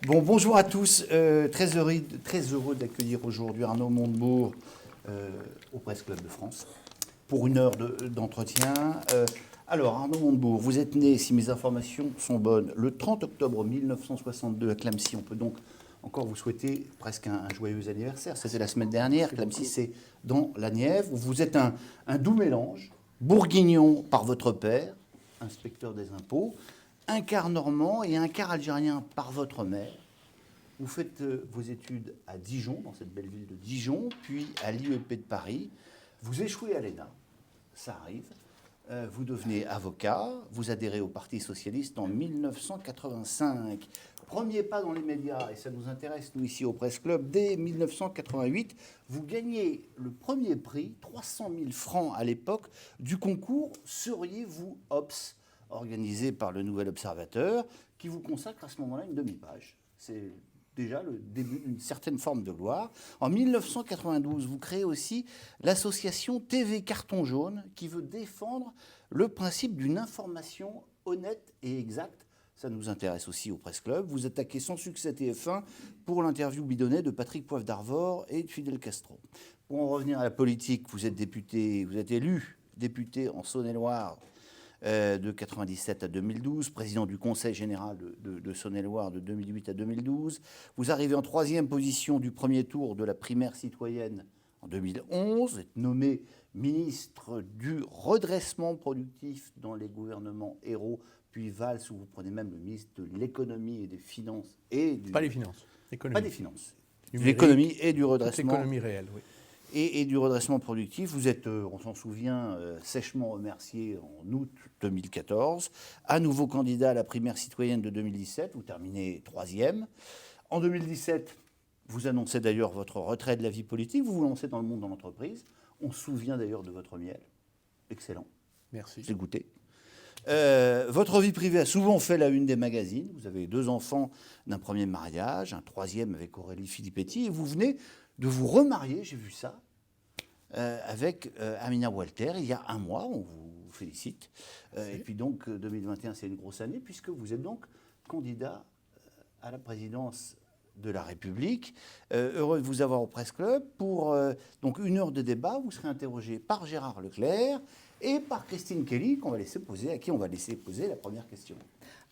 Bon, bonjour à tous. Très heureux d'accueillir aujourd'hui Arnaud Montebourg au Presse Club de France pour une heure d'entretien. Alors, Arnaud Montebourg, vous êtes né, si mes informations sont bonnes, le 30 octobre 1962 à Clamecy. On peut donc encore vous souhaiter presque un joyeux anniversaire. C'était la semaine dernière. Clamecy, c'est dans la Nièvre. Vous êtes un doux mélange, bourguignon par votre père, inspecteur des impôts, un quart normand et un quart algérien par votre mère. Vous faites vos études à Dijon, dans cette belle ville de Dijon, puis à l'IEP de Paris. Vous échouez à l'ENA, ça arrive. Vous devenez avocat, vous adhérez au Parti socialiste en 1985. Premier pas dans les médias, et ça nous intéresse, nous, ici au Presse Club, dès 1988, vous gagnez le premier prix, 300 000 francs à l'époque, du concours Seriez-vous Obs, organisé par le Nouvel Observateur, qui vous consacre à ce moment-là une demi-page. C'est déjà le début d'une certaine forme de gloire. En 1992, vous créez aussi l'association TV Carton Jaune, qui veut défendre le principe d'une information honnête et exacte. Ça nous intéresse aussi au Presse Club. Vous attaquez sans succès TF1 pour l'interview bidonnée de Patrick Poivre d'Arvor et de Fidel Castro. Pour en revenir à la politique, vous êtes député, vous êtes élu député en Saône-et-Loire de 97 à 2012, président du Conseil général de Saône-et-Loire de 2008 à 2012. Vous arrivez en troisième position du premier tour de la primaire citoyenne en 2011. Vous êtes nommé ministre du redressement productif dans les gouvernements Ayrault, puis Valls, où vous prenez même le ministre de l'économie et des finances. Pas les finances, l'économie. Pas des finances. Numérique, l'économie et du redressement. L'économie réelle, oui. Et du redressement productif. Vous êtes, on s'en souvient, sèchement remercié en août 2014. À nouveau candidat à la primaire citoyenne de 2017. Vous terminez troisième. En 2017, vous annoncez d'ailleurs votre retrait de la vie politique. Vous vous lancez dans le monde de l'entreprise. On se souvient d'ailleurs de votre miel. Excellent. Merci. J'ai goûté. Votre vie privée a souvent fait la une des magazines. Vous avez 2 enfants d'un premier mariage, un troisième avec Aurélie Filippetti, et vous venez de vous remarier, j'ai vu ça, avec Amina Walter il y a un mois. On vous félicite. Et puis donc 2021, c'est une grosse année puisque vous êtes donc candidat à la présidence de la République. Heureux de vous avoir au Presse Club pour donc une heure de débat. Vous serez interrogé par Gérard Leclerc et par Christine Kelly, à qui on va laisser poser la première question.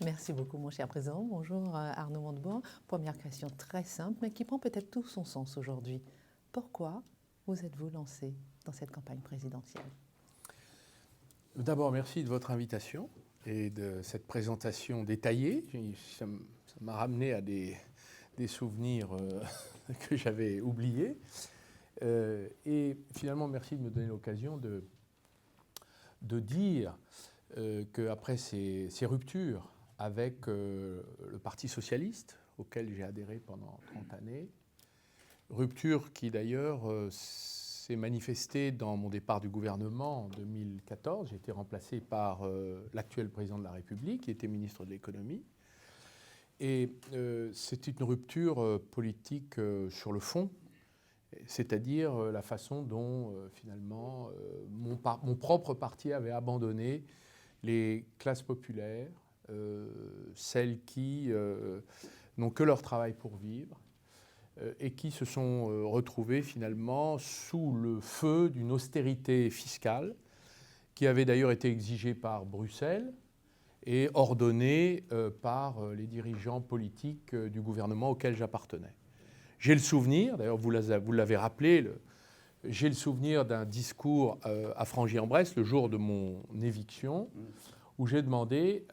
Merci beaucoup, mon cher président. Bonjour, Arnaud Montebourg. Première question très simple, mais qui prend peut-être tout son sens aujourd'hui. Pourquoi vous êtes-vous lancé dans cette campagne présidentielle ? D'abord, merci de votre invitation et de cette présentation détaillée. Ça m'a ramené à des souvenirs que j'avais oubliés. Et finalement, merci de me donner l'occasion de dire qu'après ces ruptures avec le Parti socialiste, auquel j'ai adhéré pendant 30 années, rupture qui d'ailleurs s'est manifestée dans mon départ du gouvernement en 2014. J'ai été remplacé par l'actuel président de la République, qui était ministre de l'économie. Et c'est une rupture politique sur le fond, c'est-à-dire la façon dont finalement mon propre parti avait abandonné les classes populaires, celles qui n'ont que leur travail pour vivre et qui se sont retrouvées finalement sous le feu d'une austérité fiscale qui avait d'ailleurs été exigée par Bruxelles et ordonnée par les dirigeants politiques du gouvernement auquel j'appartenais. J'ai le souvenir, d'ailleurs vous l'avez rappelé, j'ai le souvenir d'un discours à Frangy-en-Bresse le jour de mon éviction, où j'ai demandé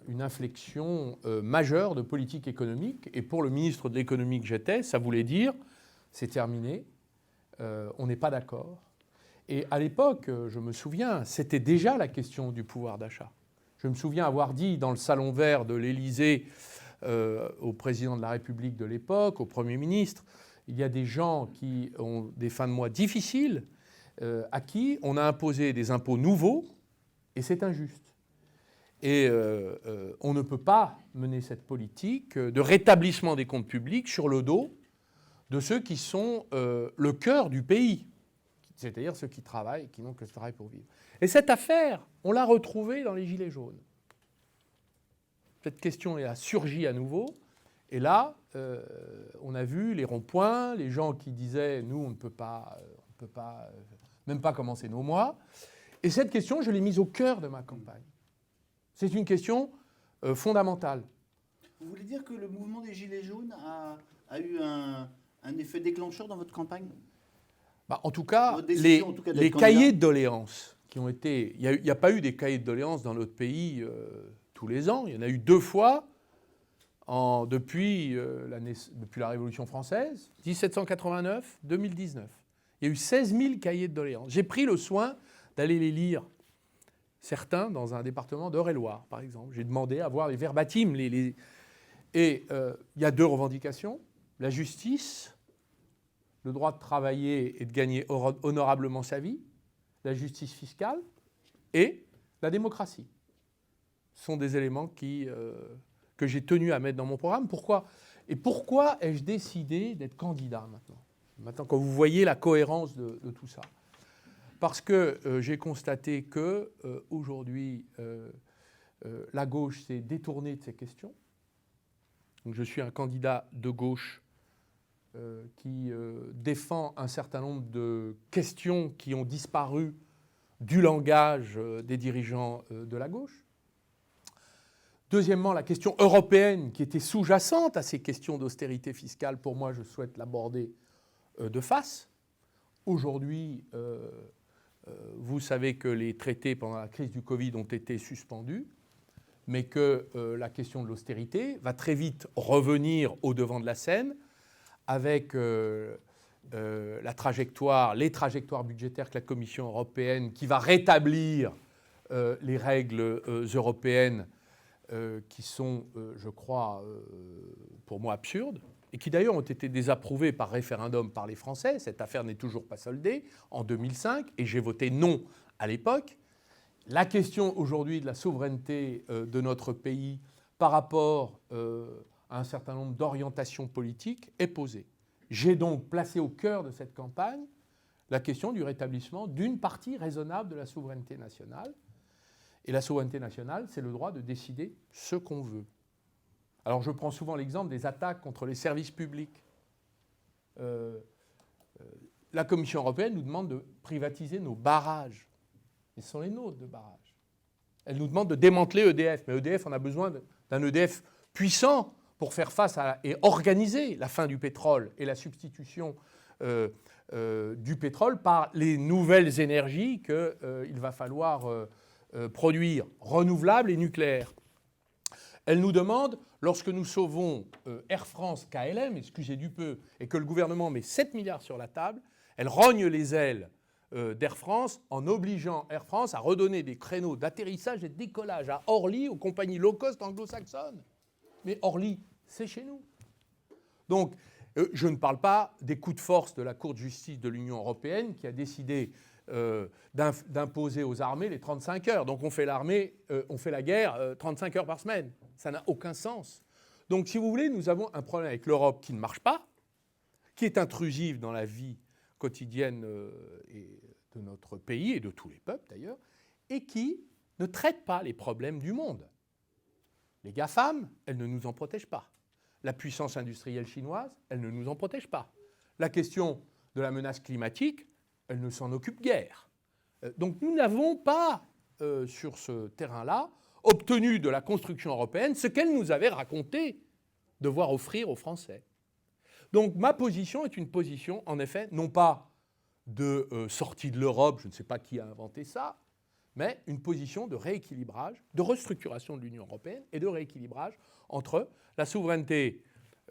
une inflexion majeure de politique économique. Et pour le ministre de l'économie que j'étais, ça voulait dire c'est terminé, on n'est pas d'accord. Et à l'époque, je me souviens, c'était déjà la question du pouvoir d'achat. Je me souviens avoir dit dans le salon vert de l'Élysée au président de la République de l'époque, au Premier ministre, il y a des gens qui ont des fins de mois difficiles, à qui on a imposé des impôts nouveaux, et c'est injuste. Et on ne peut pas mener cette politique de rétablissement des comptes publics sur le dos de ceux qui sont le cœur du pays, c'est-à-dire ceux qui travaillent, qui n'ont que ce travail pour vivre. Et cette affaire, on l'a retrouvée dans les Gilets jaunes. Cette question a surgi à nouveau, Et là, on a vu les ronds-points, les gens qui disaient « nous, on ne peut pas même pas commencer nos mois ». Et cette question, je l'ai mise au cœur de ma campagne. C'est une question fondamentale. Vous voulez dire que le mouvement des Gilets jaunes a eu un effet déclencheur dans votre campagne? En tout cas, Votre décision, en tout cas, d'être les candidat. cahiers de doléances qui ont été... Il n'y a pas eu des cahiers de doléances dans notre pays tous les ans. Il y en a eu 2 fois depuis la Révolution française, 1789, 2019. Il y a eu 16 000 cahiers de doléances. J'ai pris le soin d'aller les lire. Certains dans un département d'Eure-et-Loire, par exemple. J'ai demandé à voir les verbatims. Et il y a 2 revendications. La justice, le droit de travailler et de gagner honorablement sa vie, la justice fiscale et la démocratie. Ce sont des éléments que j'ai tenu à mettre dans mon programme. Pourquoi ai-je décidé d'être candidat maintenant? Maintenant, quand vous voyez la cohérence de tout ça. Parce que j'ai constaté qu'aujourd'hui, la gauche s'est détournée de ces questions. Donc, je suis un candidat de gauche qui défend un certain nombre de questions qui ont disparu du langage des dirigeants de la gauche. Deuxièmement, la question européenne qui était sous-jacente à ces questions d'austérité fiscale, pour moi, je souhaite l'aborder de face. Aujourd'hui, vous savez que les traités pendant la crise du Covid ont été suspendus, mais que la question de l'austérité va très vite revenir au devant de la scène avec les trajectoires budgétaires que la Commission européenne, qui va rétablir les règles européennes qui sont, je crois, pour moi absurdes, et qui d'ailleurs ont été désapprouvées par référendum par les Français. Cette affaire n'est toujours pas soldée en 2005, et j'ai voté non à l'époque. La question aujourd'hui de la souveraineté de notre pays par rapport à un certain nombre d'orientations politiques est posée. J'ai donc placé au cœur de cette campagne la question du rétablissement d'une partie raisonnable de la souveraineté nationale. Et la souveraineté nationale, c'est le droit de décider ce qu'on veut. Alors je prends souvent l'exemple des attaques contre les services publics. La Commission européenne nous demande de privatiser nos barrages. Et ce sont les nôtres de barrages. Elle nous demande de démanteler EDF. Mais EDF, on a besoin d'un EDF puissant pour faire face et organiser la fin du pétrole et la substitution du pétrole par les nouvelles énergies qu'il va falloir produire, renouvelables et nucléaires. Elle nous demande, lorsque nous sauvons Air France KLM, excusez du peu, et que le gouvernement met 7 milliards sur la table, elle rogne les ailes d'Air France en obligeant Air France à redonner des créneaux d'atterrissage et de décollage à Orly aux compagnies low cost anglo-saxonnes. Mais Orly, c'est chez nous. Donc, je ne parle pas des coups de force de la Cour de justice de l'Union européenne qui a décidé d'imposer aux armées les 35 heures. Donc on fait la guerre 35 heures par semaine. Ça n'a aucun sens. Donc si vous voulez, nous avons un problème avec l'Europe qui ne marche pas, qui est intrusive dans la vie quotidienne de notre pays et de tous les peuples d'ailleurs, et qui ne traite pas les problèmes du monde. Les GAFAM, elles ne nous en protègent pas. La puissance industrielle chinoise, elle ne nous en protège pas. La question de la menace climatique, elle ne s'en occupe guère. Donc nous n'avons pas, sur ce terrain-là, obtenu de la construction européenne ce qu'elle nous avait raconté devoir offrir aux Français. Donc ma position est une position, en effet, non pas de sortie de l'Europe, je ne sais pas qui a inventé ça, mais une position de rééquilibrage, de restructuration de l'Union européenne et de rééquilibrage entre la souveraineté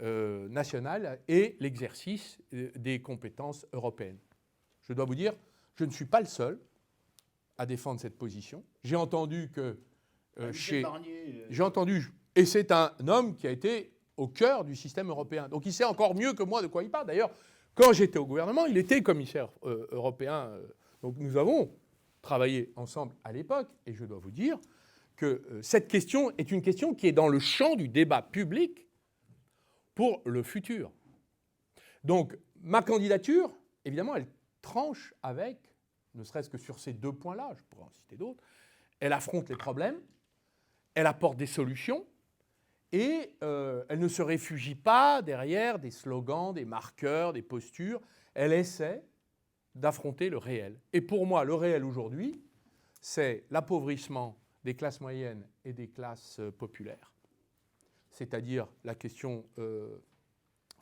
nationale et l'exercice des compétences européennes. Je dois vous dire, je ne suis pas le seul à défendre cette position. J'ai entendu que j'ai entendu, et c'est un homme qui a été au cœur du système européen. Donc il sait encore mieux que moi de quoi il parle. D'ailleurs, quand j'étais au gouvernement, il était commissaire européen. Donc nous avons travaillé ensemble à l'époque. Et je dois vous dire que cette question est une question qui est dans le champ du débat public pour le futur. Donc ma candidature, évidemment, elle tranche avec, ne serait-ce que sur ces 2 points-là, je pourrais en citer d'autres, elle affronte les problèmes, elle apporte des solutions, Et elle ne se réfugie pas derrière des slogans, des marqueurs, des postures. Elle essaie d'affronter le réel. Et pour moi, le réel aujourd'hui, c'est l'appauvrissement des classes moyennes et des classes populaires. C'est-à-dire la question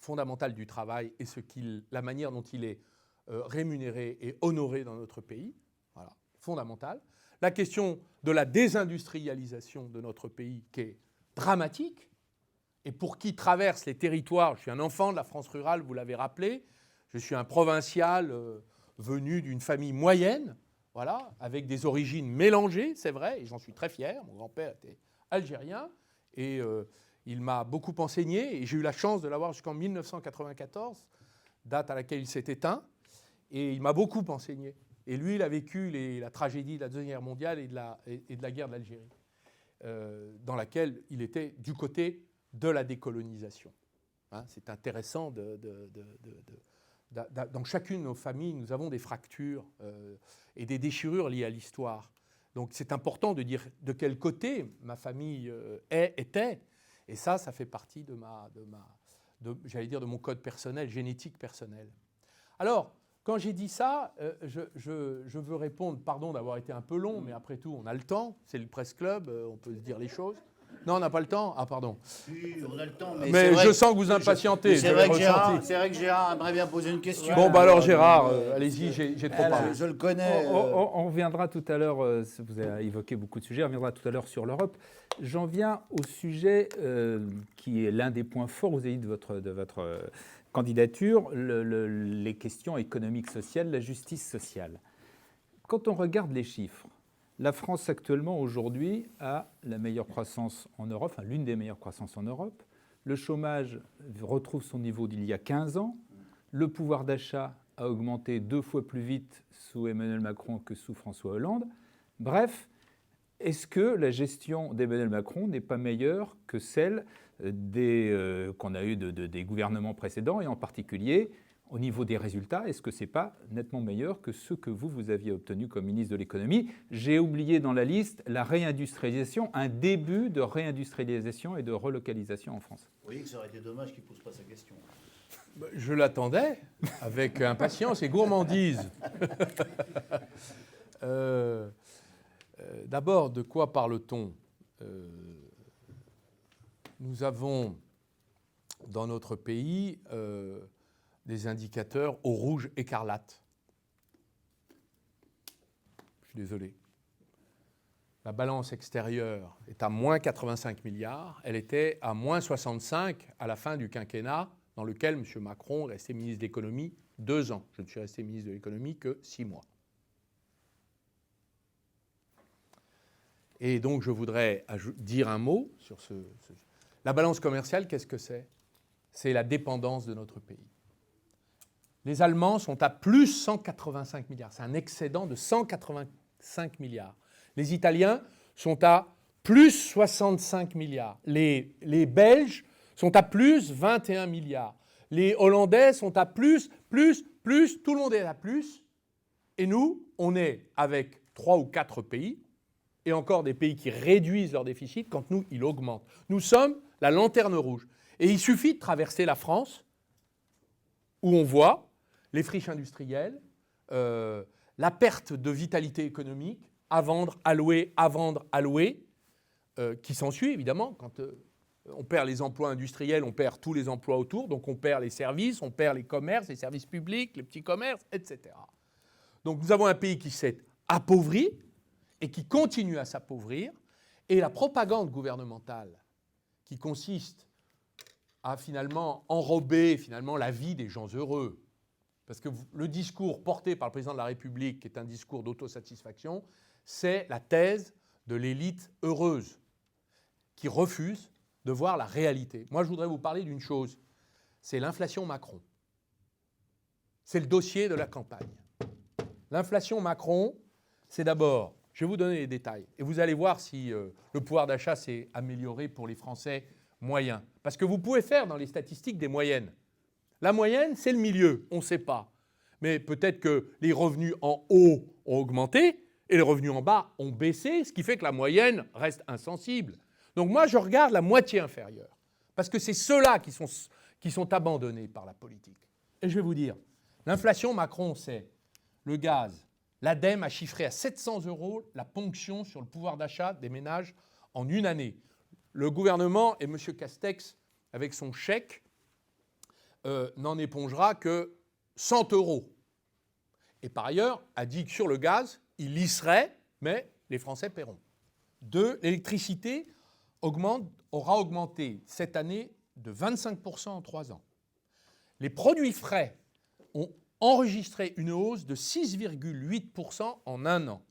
fondamentale du travail et la manière dont il est rémunéré et honoré dans notre pays. Voilà, fondamental. La question de la désindustrialisation de notre pays qui est dramatique et pour qui traverse les territoires. Je suis un enfant de la France rurale, vous l'avez rappelé. Je suis un provincial venu d'une famille moyenne, voilà, avec des origines mélangées, c'est vrai, et j'en suis très fier. Mon grand-père était algérien et il m'a beaucoup enseigné et j'ai eu la chance de l'avoir jusqu'en 1994, date à laquelle il s'est éteint, et il m'a beaucoup enseigné. Et lui, il a vécu la tragédie de la Deuxième Guerre mondiale et de la guerre d'Algérie, dans laquelle il était du côté de la décolonisation. Hein, c'est intéressant dans chacune de nos familles, nous avons des fractures et des déchirures liées à l'histoire. Donc c'est important de dire de quel côté ma famille était. Et ça fait partie de mon code personnel, génétique personnel. Alors, quand j'ai dit ça, je veux répondre, pardon d'avoir été un peu long, mais après tout, on a le temps, c'est le Presse Club, on peut se dire les choses. Non, on n'a pas le temps. Ah, pardon. Oui, on a le temps. Mais je sens que vous impatientez. C'est vrai que Gérard aimerait bien poser une question. Bon, bah alors Gérard, allez-y, j'ai trop parlé. Je le connais. On reviendra tout à l'heure, vous avez évoqué beaucoup de sujets, on reviendra tout à l'heure sur l'Europe. J'en viens au sujet qui est l'un des points forts, vous avez dit, de votre candidature, les questions économiques, sociales, la justice sociale. Quand on regarde les chiffres, la France actuellement, aujourd'hui, a la meilleure croissance en Europe, enfin l'une des meilleures croissances en Europe. Le chômage retrouve son niveau d'il y a 15 ans. Le pouvoir d'achat a augmenté 2 fois plus vite sous Emmanuel Macron que sous François Hollande. Bref, est-ce que la gestion d'Emmanuel Macron n'est pas meilleure que celle qu'on a eu des gouvernements précédents, et en particulier au niveau des résultats, est-ce que ce n'est pas nettement meilleur que ce que vous aviez obtenu comme ministre de l'économie? J'ai oublié dans la liste la réindustrialisation, un début de réindustrialisation et de relocalisation en France. Vous voyez que ça aurait été dommage qu'il ne pose pas sa question. Je l'attendais avec impatience et gourmandise. D'abord, de quoi parle-t-on? Nous avons dans notre pays des indicateurs au rouge écarlate. Je suis désolé. La balance extérieure est à moins 85 milliards. Elle était à moins 65 à la fin du quinquennat dans lequel M. Macron est resté ministre de l'économie 2 ans. Je ne suis resté ministre de l'économie que 6 mois. Et donc, je voudrais dire un mot sur La balance commerciale, qu'est-ce que c'est? C'est la dépendance de notre pays. Les Allemands sont à plus 185 milliards. C'est un excédent de 185 milliards. Les Italiens sont à plus 65 milliards. Les Belges sont à plus 21 milliards. Les Hollandais sont à plus. Tout le monde est à plus. Et nous, on est avec 3 ou 4 pays, et encore des pays qui réduisent leur déficit quand nous, il augmente. Nous sommes la lanterne rouge. Et il suffit de traverser la France, où on voit les friches industrielles, la perte de vitalité économique, à vendre, à louer, qui s'ensuit évidemment. Quand on perd les emplois industriels, on perd tous les emplois autour, donc on perd les services, on perd les commerces, les services publics, les petits commerces, etc. Donc nous avons un pays qui s'est appauvri et qui continue à s'appauvrir, et la propagande gouvernementale qui consiste à finalement enrober la vie des gens heureux, parce que le discours porté par le président de la République, qui est un discours d'autosatisfaction, c'est la thèse de l'élite heureuse, qui refuse de voir la réalité. Moi, je voudrais vous parler d'une chose, c'est l'inflation Macron. C'est le dossier de la campagne. L'inflation Macron, c'est d'abord, je vais vous donner les détails, et vous allez voir si le pouvoir d'achat s'est amélioré pour les Français moyens. Parce que vous pouvez faire dans les statistiques des moyennes. La moyenne, c'est le milieu, on ne sait pas. Mais peut-être que les revenus en haut ont augmenté et les revenus en bas ont baissé, ce qui fait que la moyenne reste insensible. Donc moi, je regarde la moitié inférieure, parce que c'est ceux-là qui sont abandonnés par la politique. Et je vais vous dire, l'inflation, Macron sait, le gaz, l'ADEME a chiffré à 700 € la ponction sur le pouvoir d'achat des ménages en une année. Le gouvernement et M. Castex, avec son chèque, n'en épongera que 100 €. Et par ailleurs, a dit que sur le gaz, il lisserait, mais les Français paieront. 2, l'électricité aura augmenté cette année de 25% en 3 ans. Les produits frais ont enregistré une hausse de 6,8% en un an.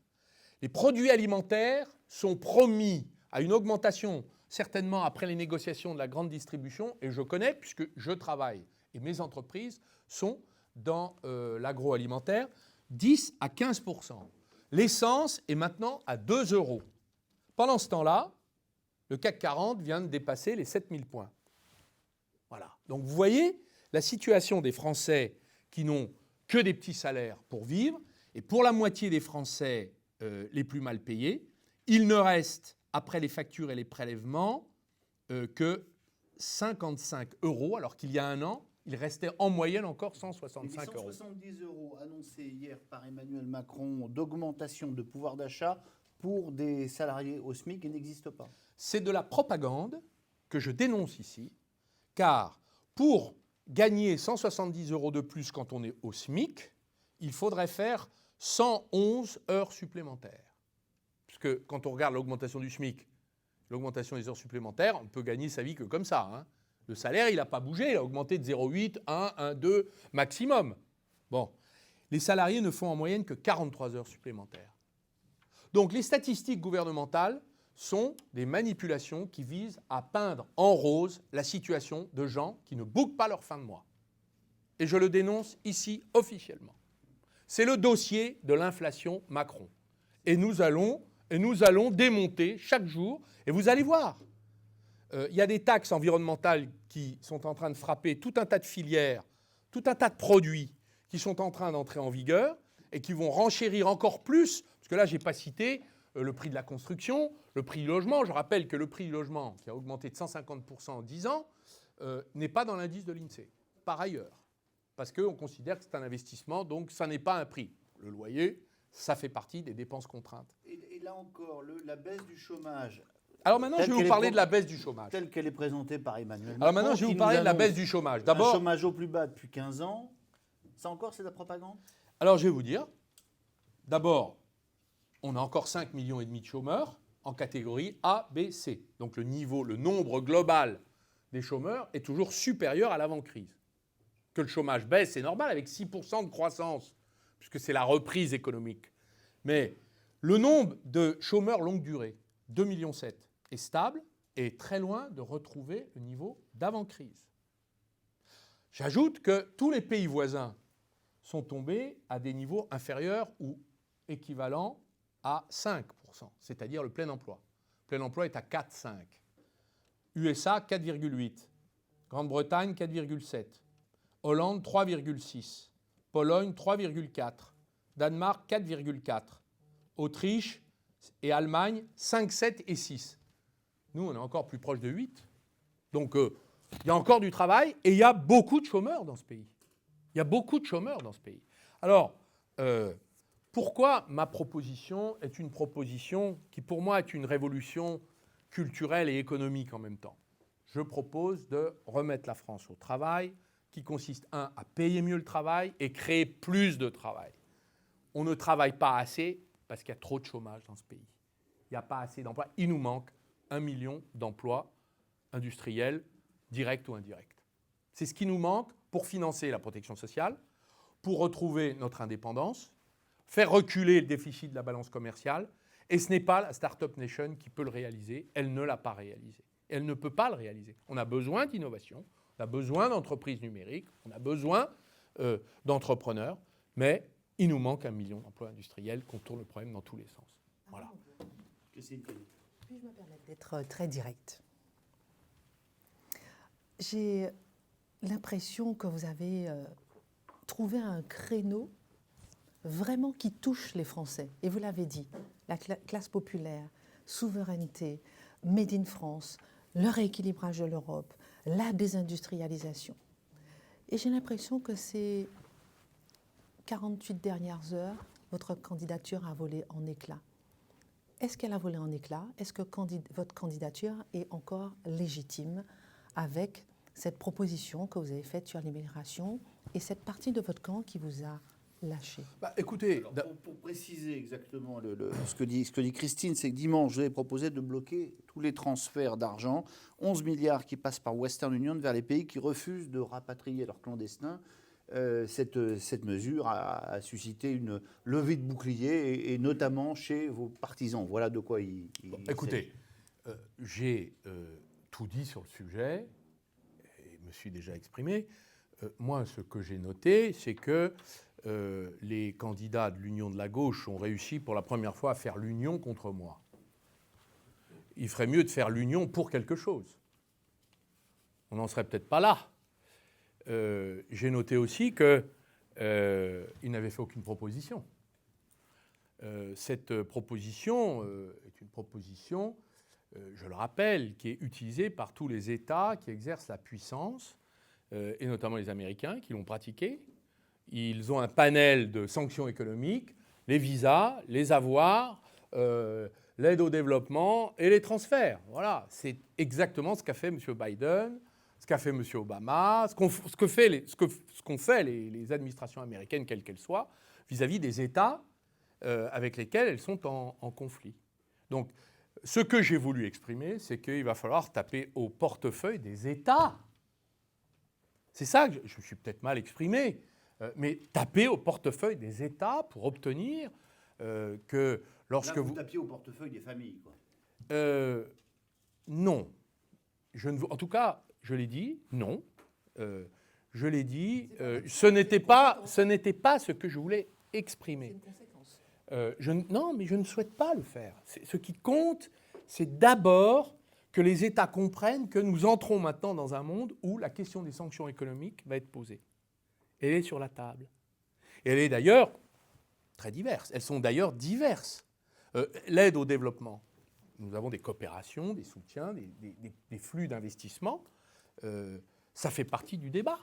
Les produits alimentaires sont promis à une augmentation, certainement après les négociations de la grande distribution, et je connais puisque je travaille et mes entreprises sont dans l'agroalimentaire, 10 à 15%. L'essence est maintenant à 2 €. Pendant ce temps-là, le CAC 40 vient de dépasser les 7000 points. Voilà. Donc vous voyez la situation des Français qui n'ont que des petits salaires pour vivre, et pour la moitié des Français les plus mal payés, il ne reste, après les factures et les prélèvements, que 55 €, alors qu'il y a un an, il restait en moyenne encore 165 €. Les 170 € annoncés hier par Emmanuel Macron d'augmentation de pouvoir d'achat pour des salariés au SMIC n'existent pas. C'est de la propagande que je dénonce ici, car pour gagner 170 € de plus quand on est au SMIC, il faudrait faire 111 heures supplémentaires. Puisque quand on regarde l'augmentation du SMIC, l'augmentation des heures supplémentaires, on peut gagner sa vie que comme ça, hein. Le salaire, il n'a pas bougé, il a augmenté de 0,8, 1, 1, 2 maximum. Bon, les salariés ne font en moyenne que 43 heures supplémentaires. Donc les statistiques gouvernementales sont des manipulations qui visent à peindre en rose la situation de gens qui ne bouclent pas leur fin de mois. Et je le dénonce ici officiellement. C'est le dossier de l'inflation Macron. Et nous allons démonter chaque jour, et vous allez voir. Il y a des taxes environnementales qui sont en train de frapper tout un tas de filières, tout un tas de produits qui sont en train d'entrer en vigueur et qui vont renchérir encore plus, parce que là, je n'ai pas cité le prix de la construction, le prix du logement. Je rappelle que le prix du logement, qui a augmenté de 150% en 10 ans, n'est pas dans l'indice de l'INSEE, par ailleurs, parce qu'on considère que c'est un investissement, donc ça n'est pas un prix. Le loyer, ça fait partie des dépenses contraintes. Et là encore, la baisse du chômage... Alors maintenant, je vais vous parler de la baisse du chômage. Telle qu'elle est présentée par Emmanuel Macron. Alors maintenant, je vais vous parler de la baisse du chômage. D'abord, un chômage au plus bas depuis 15 ans. Ça encore, c'est de la propagande? Alors, je vais vous dire. D'abord, on a encore 5,5 millions de chômeurs en catégorie A, B, C. Donc le nombre global des chômeurs est toujours supérieur à l'avant-crise. Que le chômage baisse, c'est normal, avec 6% de croissance, puisque c'est la reprise économique. Mais le nombre de chômeurs longue durée, 2,7 millions, est stable et très loin de retrouver le niveau d'avant-crise. J'ajoute que tous les pays voisins sont tombés à des niveaux inférieurs ou équivalents à 5%, c'est-à-dire le plein emploi. Le plein emploi est à 4,5. USA, 4,8. Grande-Bretagne, 4,7. Hollande, 3,6. Pologne, 3,4. Danemark, 4,4. Autriche et Allemagne, 5, 7 et 6. Nous, on est encore plus proche de 8. Donc, il y a encore du travail et il y a beaucoup de chômeurs dans ce pays. Il y a beaucoup de chômeurs dans ce pays. Alors, pourquoi ma proposition est une proposition qui, pour moi, est une révolution culturelle et économique en même temps? Je propose de remettre la France au travail, qui consiste, à payer mieux le travail et créer plus de travail. On ne travaille pas assez parce qu'il y a trop de chômage dans ce pays. Il n'y a pas assez d'emplois. Il nous manque 1 million d'emplois industriels, directs ou indirects. C'est ce qui nous manque pour financer la protection sociale, pour retrouver notre indépendance, faire reculer le déficit de la balance commerciale. Et ce n'est pas la Startup Nation qui peut le réaliser. Elle ne l'a pas réalisé. Elle ne peut pas le réaliser. On a besoin d'innovation, on a besoin d'entreprises numériques, on a besoin d'entrepreneurs, mais il nous manque 1 million d'emplois industriels qu'on tourne le problème dans tous les sens. Voilà. Puis-je me permettre d'être très directe? J'ai l'impression que vous avez trouvé un créneau vraiment qui touche les Français. Et vous l'avez dit, la classe populaire, souveraineté, Made in France, le rééquilibrage de l'Europe, la désindustrialisation. Et j'ai l'impression que ces 48 dernières heures, votre candidature a volé en éclats. Est-ce qu'elle a volé en éclats? Est-ce que votre candidature est encore légitime avec cette proposition que vous avez faite sur l'immigration et cette partie de votre camp qui vous a lâché? Écoutez, Alors, pour préciser exactement ce que dit Christine, c'est que dimanche, je vais proposer de bloquer tous les transferts d'argent, 11 milliards qui passent par Western Union vers les pays qui refusent de rapatrier leurs clandestins. Cette mesure a suscité une levée de bouclier, et notamment chez vos partisans. Voilà de quoi il écoutez, j'ai tout dit sur le sujet, et me suis déjà exprimé. Moi, ce que j'ai noté, c'est que les candidats de l'Union de la gauche ont réussi pour la première fois à faire l'union contre moi. Il ferait mieux de faire l'union pour quelque chose. On n'en serait peut-être pas là. J'ai noté aussi qu'ils n'avaient fait aucune proposition. Cette proposition est une proposition, je le rappelle, qui est utilisée par tous les États qui exercent la puissance, et notamment les Américains qui l'ont pratiquée. Ils ont un panel de sanctions économiques, les visas, les avoirs, l'aide au développement et les transferts. Voilà, c'est exactement ce qu'a fait M. Biden, ce qu'a fait M. Obama, ce qu'ont fait les administrations américaines, quelles qu'elles soient, vis-à-vis des États avec lesquels elles sont en conflit. Donc, ce que j'ai voulu exprimer, c'est qu'il va falloir taper au portefeuille des États. C'est ça que je me suis peut-être mal exprimé, mais taper au portefeuille des États pour obtenir que lorsque là, vous tapiez au portefeuille des familles, quoi. Non. En tout cas, je l'ai dit, non. Je l'ai dit, ce n'était pas ce que je voulais exprimer. C'est une conséquence. Non, mais je ne souhaite pas le faire. Ce qui compte, c'est d'abord que les États comprennent que nous entrons maintenant dans un monde où la question des sanctions économiques va être posée. Elle est sur la table. Et elle est d'ailleurs très diverse. Elles sont d'ailleurs diverses. L'aide au développement. Nous avons des coopérations, des soutiens, des flux d'investissement. Ça fait partie du débat.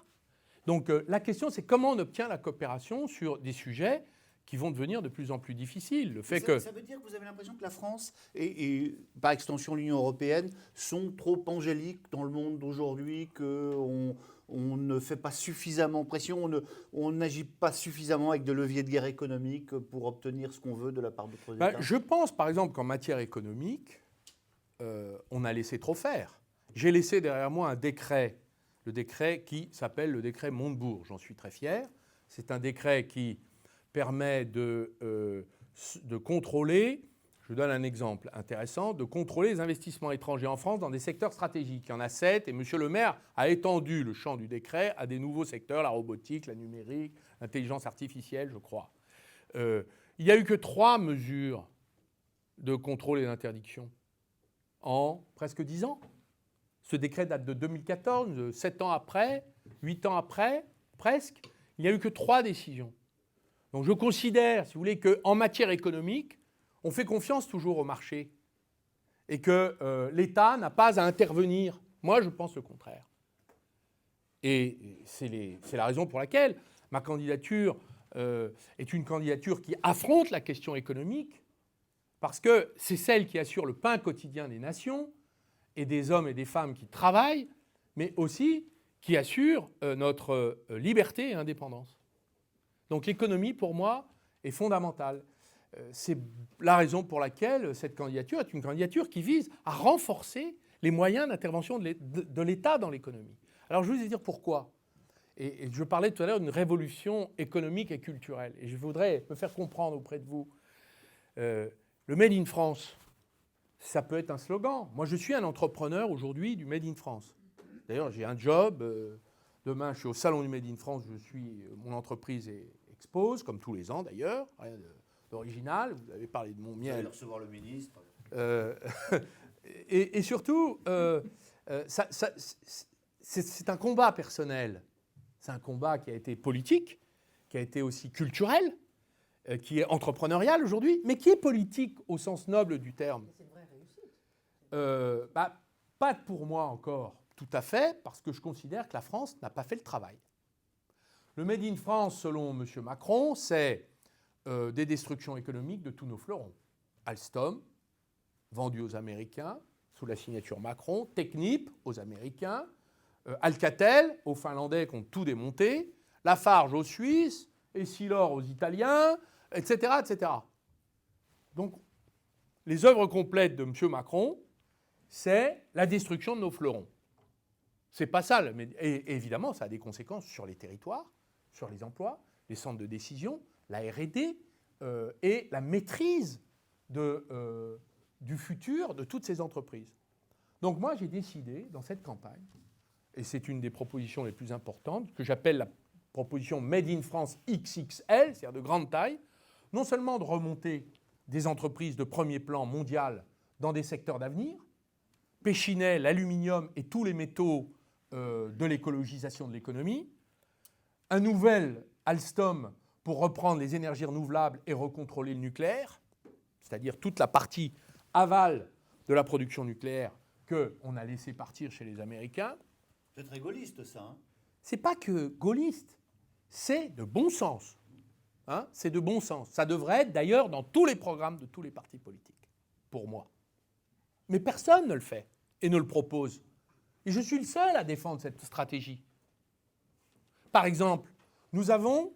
Donc la question, c'est comment on obtient la coopération sur des sujets qui vont devenir de plus en plus difficiles. Ça veut dire que vous avez l'impression que la France et par extension l'Union européenne sont trop angéliques dans le monde d'aujourd'hui, qu'on ne fait pas suffisamment pression, on n'agit pas suffisamment avec de leviers de guerre économique pour obtenir ce qu'on veut de la part d'autres États? Je pense par exemple qu'en matière économique, on a laissé trop faire. J'ai laissé derrière moi un décret, le décret qui s'appelle le décret Montebourg. J'en suis très fier. C'est un décret qui permet de contrôler, je vous donne un exemple intéressant, de contrôler les investissements étrangers en France dans des secteurs stratégiques. Il y en a 7 et M. le maire a étendu le champ du décret à des nouveaux secteurs, la robotique, la numérique, l'intelligence artificielle, je crois. Il n'y a eu que 3 mesures de contrôle et d'interdiction en presque 10 ans. Ce décret date de 2014, 7 ans après, 8 ans après, presque. Il n'y a eu que 3 décisions. Donc je considère, si vous voulez, qu'en matière économique, on fait confiance toujours au marché et que l'État n'a pas à intervenir. Moi, je pense le contraire. Et c'est la raison pour laquelle ma candidature est une candidature qui affronte la question économique, parce que c'est celle qui assure le pain quotidien des nations et des hommes et des femmes qui travaillent, mais aussi qui assure notre liberté et indépendance. Donc l'économie, pour moi, est fondamentale. C'est la raison pour laquelle cette candidature est une candidature qui vise à renforcer les moyens d'intervention de l'État dans l'économie. Alors je vais vous dire pourquoi. Et je parlais tout à l'heure d'une révolution économique et culturelle. Et je voudrais me faire comprendre auprès de vous. Le Made in France, ça peut être un slogan. Moi, je suis un entrepreneur aujourd'hui du Made in France. D'ailleurs, j'ai un job. Demain, je suis au Salon du Made in France. Mon entreprise expose, comme tous les ans d'ailleurs. Rien d'original. Vous avez parlé de mon miel. Vous allez recevoir le ministre. Et surtout, c'est un combat personnel. C'est un combat qui a été politique, qui a été aussi culturel, qui est entrepreneurial aujourd'hui, mais qui est politique au sens noble du terme. C'est une vraie réussite. Pas pour moi encore tout à fait, parce que je considère que la France n'a pas fait le travail. Le Made in France, selon M. Macron, c'est des destructions économiques de tous nos fleurons. Alstom, vendu aux Américains, sous la signature Macron, Technip, aux Américains, Alcatel, aux Finlandais qui ont tout démonté, Lafarge aux Suisses, Essilor aux Italiens, etc., etc. Donc, les œuvres complètes de M. Macron, c'est la destruction de nos fleurons. C'est pas ça. Et évidemment, ça a des conséquences sur les territoires, sur les emplois, les centres de décision, la R&D et la maîtrise du futur de toutes ces entreprises. Donc moi, j'ai décidé, dans cette campagne, et c'est une des propositions les plus importantes, que j'appelle la proposition Made in France XXL, c'est-à-dire de grande taille, non seulement de remonter des entreprises de premier plan mondial dans des secteurs d'avenir, Péchinet, l'aluminium et tous les métaux de l'écologisation de l'économie, un nouvel Alstom pour reprendre les énergies renouvelables et recontrôler le nucléaire, c'est-à-dire toute la partie aval de la production nucléaire qu'on a laissé partir chez les Américains. C'est très gaulliste, ça. Hein. C'est pas que gaulliste, c'est de bon sens. Hein, c'est de bon sens. Ça devrait être d'ailleurs dans tous les programmes de tous les partis politiques, pour moi. Mais personne ne le fait et ne le propose. Et je suis le seul à défendre cette stratégie. Par exemple, nous avons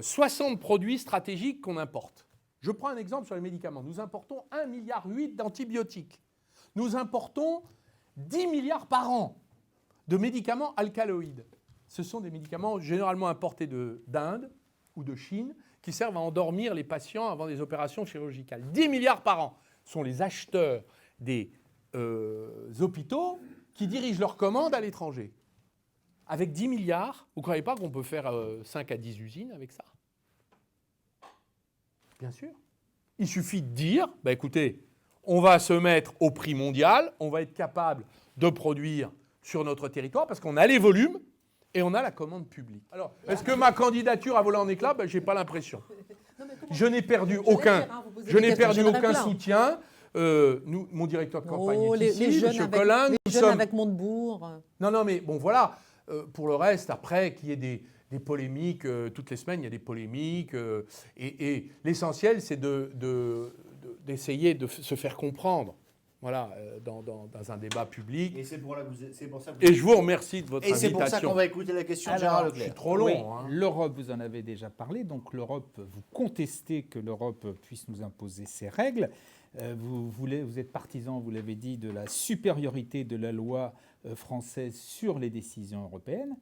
60 produits stratégiques qu'on importe. Je prends un exemple sur les médicaments. Nous importons 1,8 milliard d'antibiotiques. Nous importons 10 milliards par an de médicaments alcaloïdes. Ce sont des médicaments généralement importés d'Inde ou de Chine qui servent à endormir les patients avant des opérations chirurgicales. 10 milliards par an sont les acheteurs des hôpitaux qui dirigent leurs commandes à l'étranger. Avec 10 milliards, vous ne croyez pas qu'on peut faire 5 à 10 usines avec ça? Bien sûr. Il suffit de dire, écoutez, on va se mettre au prix mondial, on va être capable de produire sur notre territoire parce qu'on a les volumes et on a la commande publique. Alors, est-ce que ma candidature a volé en éclats? Je n'ai pas l'impression. Je n'ai perdu aucun soutien. Mon directeur de campagne est ici, M. Collin. Les jeunes avec Montebourg. Non, mais bon, voilà. Pour le reste, après, qu'il y ait des polémiques, toutes les semaines, il y a des polémiques. Et l'essentiel, c'est d'essayer de se faire comprendre. Voilà, dans un débat public. Et c'est pour ça que Et je vous remercie de votre invitation. Et c'est pour ça qu'on va écouter la question de Gérard Leclerc. Je suis trop long. Oui, Hein. L'Europe, vous en avez déjà parlé. Donc l'Europe, vous contestez que l'Europe puisse nous imposer ses règles. Vous êtes partisan, vous l'avez dit, de la supériorité de la loi française sur les décisions européennes.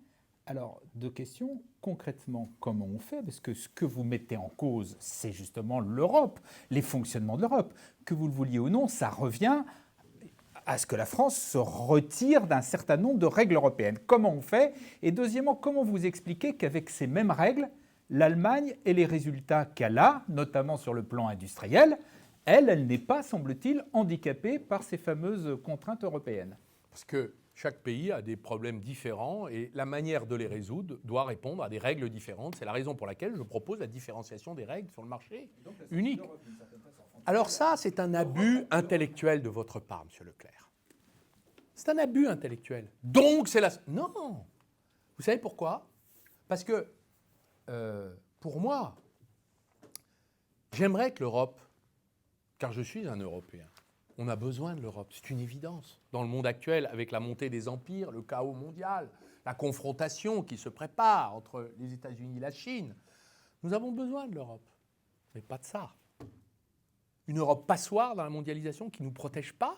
Alors, deux questions. Concrètement, comment on fait? Parce que ce que vous mettez en cause, c'est justement l'Europe, les fonctionnements de l'Europe. Que vous le vouliez ou non, ça revient à ce que la France se retire d'un certain nombre de règles européennes. Comment on fait? Et deuxièmement, comment vous expliquez qu'avec ces mêmes règles, l'Allemagne et les résultats qu'elle a, notamment sur le plan industriel, elle n'est pas, semble-t-il, handicapée par ces fameuses contraintes européennes? Parce que chaque pays a des problèmes différents et la manière de les résoudre doit répondre à des règles différentes. C'est la raison pour laquelle je propose la différenciation des règles sur le marché unique. Alors ça, c'est un abus intellectuel de votre part, M. Leclerc. C'est un abus intellectuel. Donc c'est la... Non. Vous savez pourquoi? Parce que, pour moi, j'aimerais que l'Europe, car je suis un Européen, on a besoin de l'Europe, c'est une évidence. Dans le monde actuel, avec la montée des empires, le chaos mondial, la confrontation qui se prépare entre les États-Unis et la Chine, nous avons besoin de l'Europe. Mais pas de ça. Une Europe passoire dans la mondialisation qui ne nous protège pas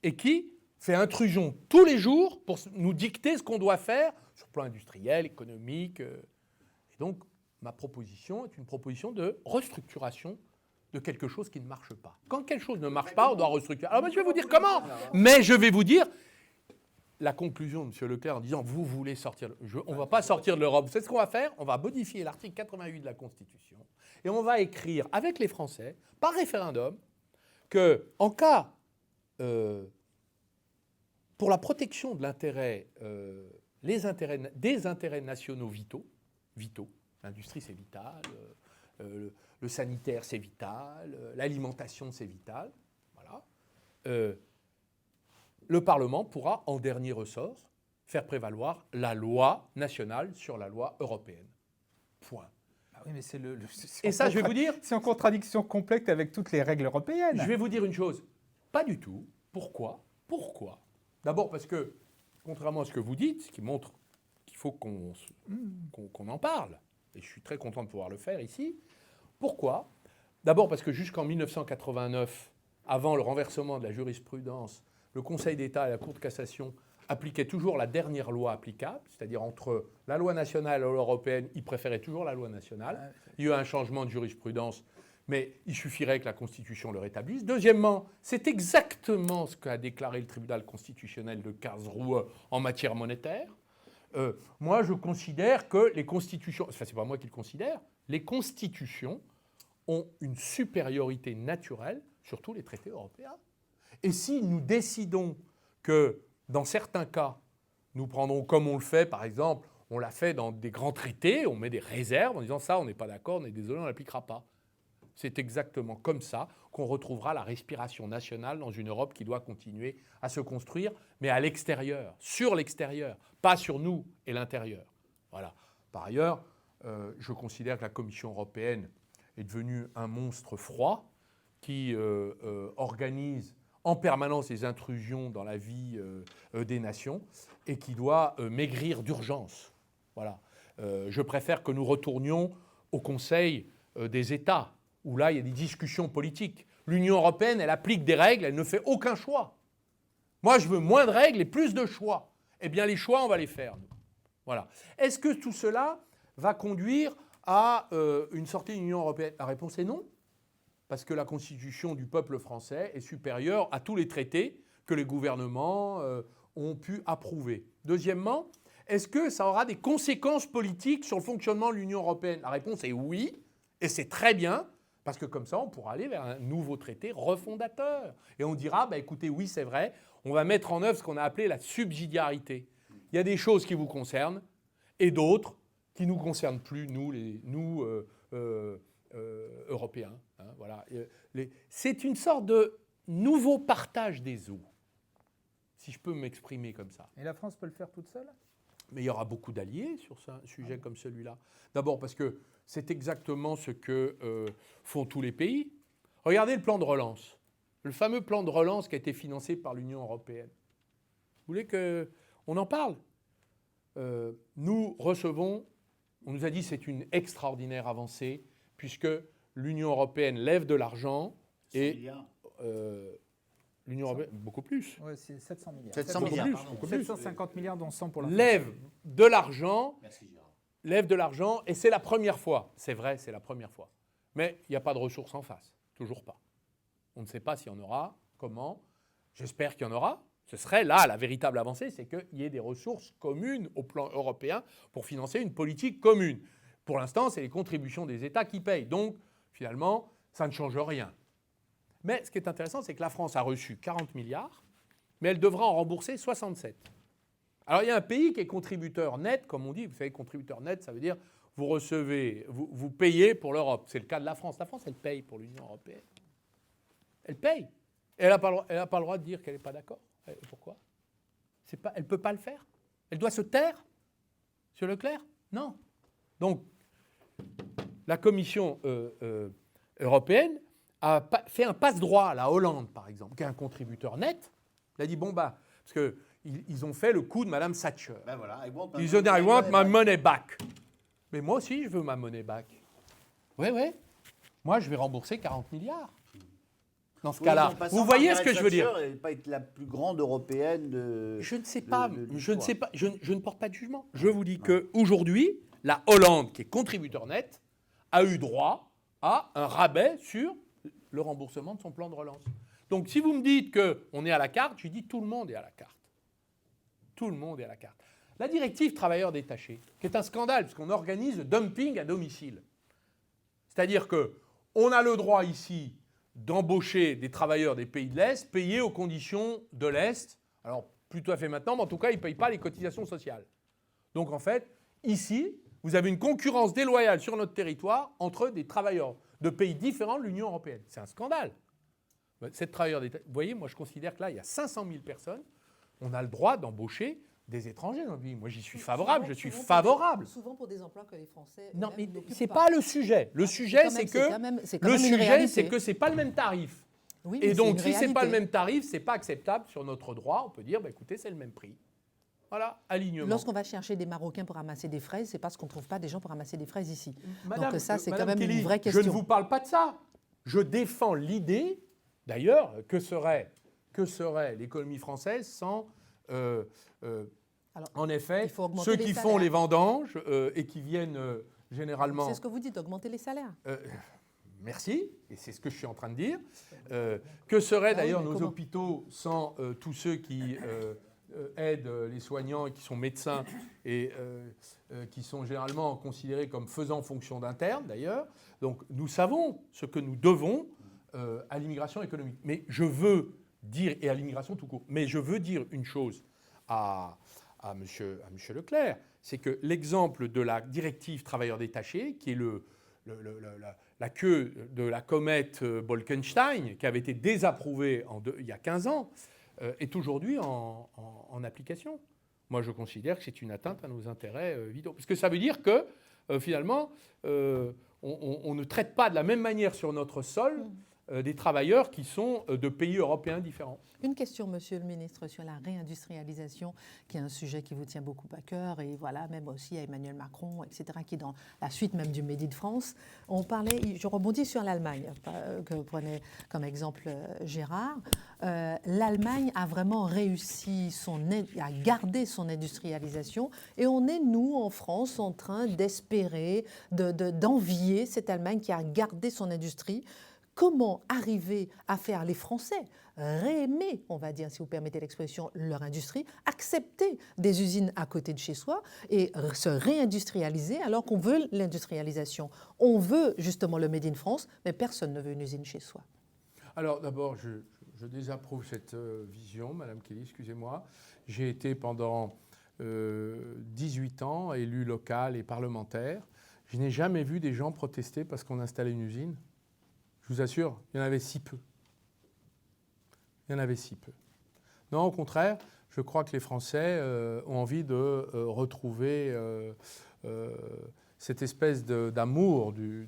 et qui fait intrusion tous les jours pour nous dicter ce qu'on doit faire sur le plan industriel, économique. Et donc, ma proposition est une proposition de restructuration de quelque chose qui ne marche pas. Quand quelque chose ne marche pas, on doit restructurer. Alors, je vais vous dire comment. Mais je vais vous dire la conclusion de M. Leclerc en disant « vous voulez sortir ». On ne va pas sortir de l'Europe. Vous savez ce qu'on va faire? On va modifier l'article 88 de la Constitution et on va écrire avec les Français, par référendum, qu'en cas, pour la protection de l'intérêt, des intérêts nationaux vitaux, l'industrie c'est vital, le sanitaire c'est vital, l'alimentation c'est vital, voilà. le Parlement pourra, en dernier ressort, faire prévaloir la loi nationale sur la loi européenne. Point. Ah oui, mais c'est Et ça, je vais vous dire, c'est en contradiction complète avec toutes les règles européennes. je vais vous dire une chose. Pas du tout. Pourquoi ? D'abord parce que, contrairement à ce que vous dites, ce qui montre qu'il faut qu'on en parle, et je suis très content de pouvoir le faire ici. Pourquoi ? D'abord parce que jusqu'en 1989, avant le renversement de la jurisprudence, le Conseil d'État et la Cour de cassation appliquaient toujours la dernière loi applicable, c'est-à-dire entre la loi nationale et l'européenne, ils préféraient toujours la loi nationale. Il y a eu un changement de jurisprudence, mais il suffirait que la Constitution le rétablisse. Deuxièmement, c'est exactement ce qu'a déclaré le tribunal constitutionnel de Karlsruhe en matière monétaire. Moi, je considère que les constitutions, enfin, c'est pas moi qui le considère, les constitutions ont une supériorité naturelle sur tous les traités européens. Et si nous décidons que, dans certains cas, nous prendrons comme on le fait, par exemple, on l'a fait dans des grands traités, on met des réserves en disant ça, on n'est pas d'accord, on est désolé, on ne l'appliquera pas. C'est exactement comme ça qu'on retrouvera la respiration nationale dans une Europe qui doit continuer à se construire, mais à l'extérieur, sur l'extérieur, pas sur nous et l'intérieur. Voilà. Par ailleurs, je considère que la Commission européenne est devenue un monstre froid qui organise en permanence des intrusions dans la vie des nations et qui doit maigrir d'urgence. Voilà. Je préfère que nous retournions au Conseil des États, où là, il y a des discussions politiques. L'Union européenne, elle applique des règles, elle ne fait aucun choix. Moi, je veux moins de règles et plus de choix. Eh bien, les choix, on va les faire, nous. Voilà. Est-ce que tout cela va conduire à une sortie de l'Union européenne ? La réponse est non. Parce que la constitution du peuple français est supérieure à tous les traités que les gouvernements ont pu approuver. Deuxièmement, est-ce que ça aura des conséquences politiques sur le fonctionnement de l'Union européenne ? La réponse est oui, et c'est très bien, parce que comme ça, on pourra aller vers un nouveau traité refondateur. Et on dira, bah, écoutez, oui, c'est vrai, on va mettre en œuvre ce qu'on a appelé la subsidiarité. Il y a des choses qui vous concernent, et d'autres qui ne nous concernent plus, nous Européens. Hein, voilà. C'est une sorte de nouveau partage des eaux, si je peux m'exprimer comme ça. Et la France peut le faire toute seule ? Mais il y aura beaucoup d'alliés sur un sujet comme celui-là. D'abord parce que c'est exactement ce que font tous les pays. Regardez le plan de relance, le fameux plan de relance qui a été financé par l'Union européenne. Vous voulez qu'on en parle ? Nous recevons, on nous a dit que c'est une extraordinaire avancée, puisque l'Union européenne lève de l'argent et l'Union européenne, beaucoup plus. Oui, c'est 700 milliards. 700 Beaucoup milliards. plus, Pardon. beaucoup plus. 750 milliards, dont 100 pour la Lève de l'argent, Merci Gérard. lève de l'argent, et c'est la première fois. C'est vrai, c'est la première fois. Mais il n'y a pas de ressources en face, toujours pas. On ne sait pas s'il y en aura, comment. J'espère qu'il y en aura. Ce serait là la véritable avancée, c'est qu'il y ait des ressources communes au plan européen pour financer une politique commune. Pour l'instant, c'est les contributions des États qui payent. Donc, finalement, ça ne change rien. Mais ce qui est intéressant, c'est que la France a reçu 40 milliards, mais elle devra en rembourser 67. Alors, il y a un pays qui est contributeur net, comme on dit. Vous savez, contributeur net, ça veut dire vous recevez, vous payez pour l'Europe. C'est le cas de la France. La France, elle paye pour l'Union européenne. Elle paye. Et elle n'a pas le droit de dire qu'elle n'est pas d'accord. Pourquoi ? Elle ne peut pas le faire. Elle doit se taire. Monsieur Leclerc ? Non. Donc, la Commission européenne a fait un passe-droit à la Hollande, par exemple, qui est un contributeur net. Elle a dit, bon, bah, parce qu'ils ont fait le coup de Mme Thatcher. Ben voilà, Ils ont dit, I want my money back. Mais moi aussi, je veux ma money back. Oui, oui. Moi, je vais rembourser 40 milliards. Dans ce cas-là, vous voyez ce que je veux dire ? Elle ne pas être la plus grande européenne de. Je ne sais pas, de je ne l'histoire. sais pas, je ne porte pas de jugement. Je vous dis qu'aujourd'hui, la Hollande, qui est contributeur net, a eu droit à un rabais sur le remboursement de son plan de relance. Donc si vous me dites qu'on est à la carte, je dis tout le monde est à la carte. Tout le monde est à la carte. La directive travailleurs détachés, qui est un scandale, parce qu'on organise le dumping à domicile. C'est-à-dire qu'on a le droit ici d'embaucher des travailleurs des pays de l'Est, payés aux conditions de l'Est. Alors, plus tout à fait maintenant, mais en tout cas, ils ne payent pas les cotisations sociales. Donc, en fait, ici, vous avez une concurrence déloyale sur notre territoire entre des travailleurs de pays différents de l'Union européenne. C'est un scandale. Cette travailleur d'État, vous voyez, moi, je considère que là, il y a 500 000 personnes on a le droit d'embaucher des étrangers dans le pays. Moi, j'y suis favorable, je suis favorable. Souvent pour des emplois que les Français. Non, mais n'occupent c'est pas le sujet. Le sujet, c'est que c'est pas le même tarif. Oui, mais et donc, c'est une si c'est pas le réalité. même tarif, c'est pas acceptable sur notre droit. On peut dire, bah, écoutez, c'est le même prix. Voilà, alignement. Lorsqu'on va chercher des Marocains pour ramasser des fraises, c'est parce qu'on ne trouve pas des gens pour ramasser des fraises ici. Madame, Donc ça, c'est quand Madame même Kelly, une vraie question. Je ne vous parle pas de ça. Je défends l'idée, d'ailleurs, que serait l'économie française sans, Alors, en effet, il faut augmenter ceux les qui font salaires. les vendanges et qui viennent généralement... C'est ce que vous dites, augmenter les salaires. Merci, et c'est ce que je suis en train de dire. Que seraient Ah oui, d'ailleurs mais nos comment hôpitaux sans tous ceux qui aident les soignants et qui sont médecins et qui sont généralement considérés comme faisant fonction d'interne d'ailleurs. Donc nous savons ce que nous devons à l'immigration économique. Mais je veux dire, et à l'immigration tout court, mais je veux dire une chose à monsieur Leclerc, c'est que l'exemple de la directive travailleurs détachés, qui est la queue de la comète Bolkenstein, qui avait été désapprouvée il y a 15 ans, est aujourd'hui en application. Moi, je considère que c'est une atteinte à nos intérêts vitaux. Parce que ça veut dire que, finalement, on ne traite pas de la même manière sur notre sol des travailleurs qui sont de pays européens différents. Une question, Monsieur le Ministre, sur la réindustrialisation, qui est un sujet qui vous tient beaucoup à cœur, et voilà, même aussi à Emmanuel Macron, etc., qui est dans la suite même du Made in France. On parlait, je rebondis sur l'Allemagne, que vous prenez comme exemple Gérard. L'Allemagne a vraiment réussi à garder son industrialisation, et on est, nous, en France, en train d'espérer, d'envier cette Allemagne qui a gardé son industrie. Comment arriver à faire les Français réaimer, on va dire, si vous permettez l'expression, leur industrie, accepter des usines à côté de chez soi et se réindustrialiser alors qu'on veut l'industrialisation. On veut justement le Made in France, mais personne ne veut une usine chez soi. Alors d'abord, je désapprouve cette vision, Madame Kelly, excusez-moi. J'ai été pendant 18 ans élu local et parlementaire. Je n'ai jamais vu des gens protester parce qu'on installait une usine. Je vous assure, il y en avait si peu. Il y en avait si peu. Non, au contraire, je crois que les Français ont envie de retrouver cette espèce d'amour du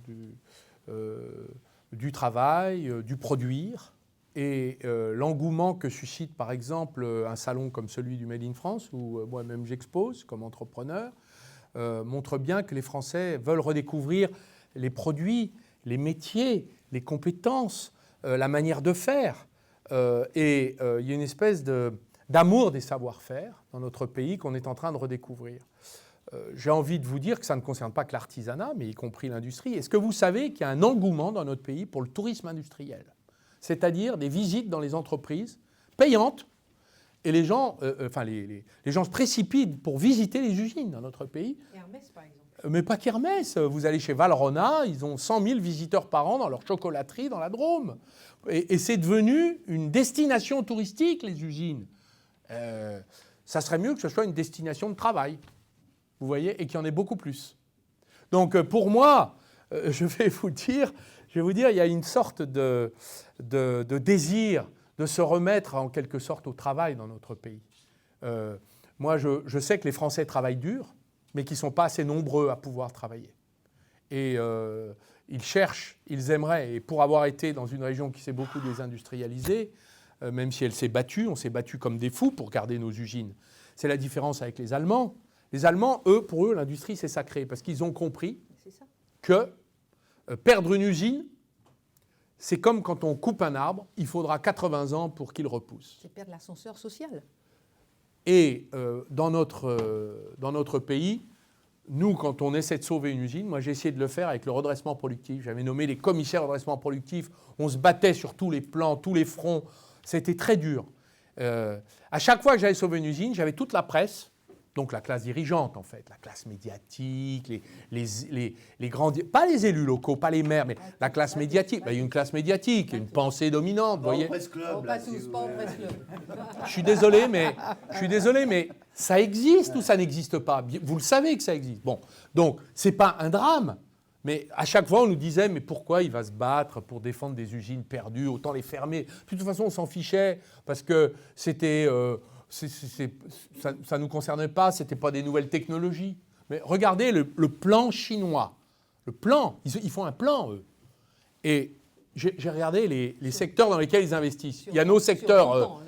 travail, du produire. Et l'engouement que suscite, par exemple, un salon comme celui du Made in France, où moi-même j'expose comme entrepreneur, montre bien que les Français veulent redécouvrir les produits, les métiers, les compétences, la manière de faire. Et il y a une espèce d'amour des savoir-faire dans notre pays qu'on est en train de redécouvrir. J'ai envie de vous dire que ça ne concerne pas que l'artisanat, mais y compris l'industrie. Est-ce que vous savez qu'il y a un engouement dans notre pays pour le tourisme industriel ? C'est-à-dire des visites dans les entreprises payantes. Et les gens, les gens se précipitent pour visiter les usines dans notre pays. Hermès, par exemple. Mais pas qu'Hermès. Vous allez chez Valrhona, ils ont 100 000 visiteurs par an dans leur chocolaterie dans la Drôme. Et c'est devenu une destination touristique, les usines. Ça serait mieux que ce soit une destination de travail, vous voyez, et qu'il y en ait beaucoup plus. Donc pour moi, je vais vous dire, il y a une sorte de désir de se remettre en quelque sorte au travail dans notre pays. Moi, je sais que les Français travaillent dur, mais qu'ils ne sont pas assez nombreux à pouvoir travailler. Et ils cherchent, ils aimeraient, et pour avoir été dans une région qui s'est beaucoup désindustrialisée, même si elle s'est battue, on s'est battus comme des fous pour garder nos usines. C'est la différence avec les Allemands. Les Allemands, pour eux, l'industrie, c'est sacré, parce qu'ils ont compris que perdre une usine, c'est comme quand on coupe un arbre, il faudra 80 ans pour qu'il repousse. C'est perdre l'ascenseur social. Et dans notre pays, nous, quand on essaie de sauver une usine, moi j'ai essayé de le faire avec le redressement productif. J'avais nommé les commissaires de redressement productif. On se battait sur tous les plans, tous les fronts. C'était très dur. À chaque fois que j'allais sauver une usine, j'avais toute la presse, donc la classe dirigeante en fait, la classe médiatique, les grands... Pas les élus locaux, pas les maires, mais la classe médiatique. Il y a une classe médiatique, une pensée dominante, vous voyez. Presse Club, Pas tous, pas au Presse Club. Je suis désolé, mais ça existe ou ça n'existe pas ? Vous le savez que ça existe. Bon, donc, ce n'est pas un drame. Mais à chaque fois, on nous disait, mais pourquoi il va se battre pour défendre des usines perdues, autant les fermer. De toute façon, on s'en fichait, parce que c'était ça ne nous concernait pas, ce n'était pas des nouvelles technologies. Mais regardez le plan chinois. Le plan, ils font un plan, eux. Et j'ai regardé les secteurs dans lesquels ils investissent. Il y a nos secteurs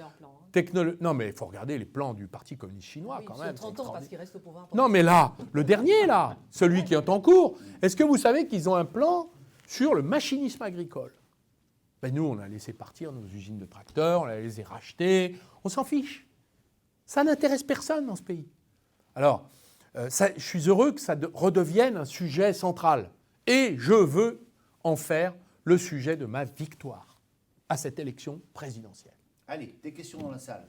technologiques. Non, mais il faut regarder les plans du Parti communiste chinois quand même. 30 ans parce qu'il reste au pouvoir. Non, mais là, le dernier, là, celui qui est en cours, est-ce que vous savez qu'ils ont un plan sur le machinisme agricole? Ben nous, on a laissé partir nos usines de tracteurs, on les a rachetées, on s'en fiche. Ça n'intéresse personne dans ce pays. Alors, je suis heureux que ça redevienne un sujet central. Et je veux en faire le sujet de ma victoire à cette élection présidentielle. Allez, des questions dans la salle.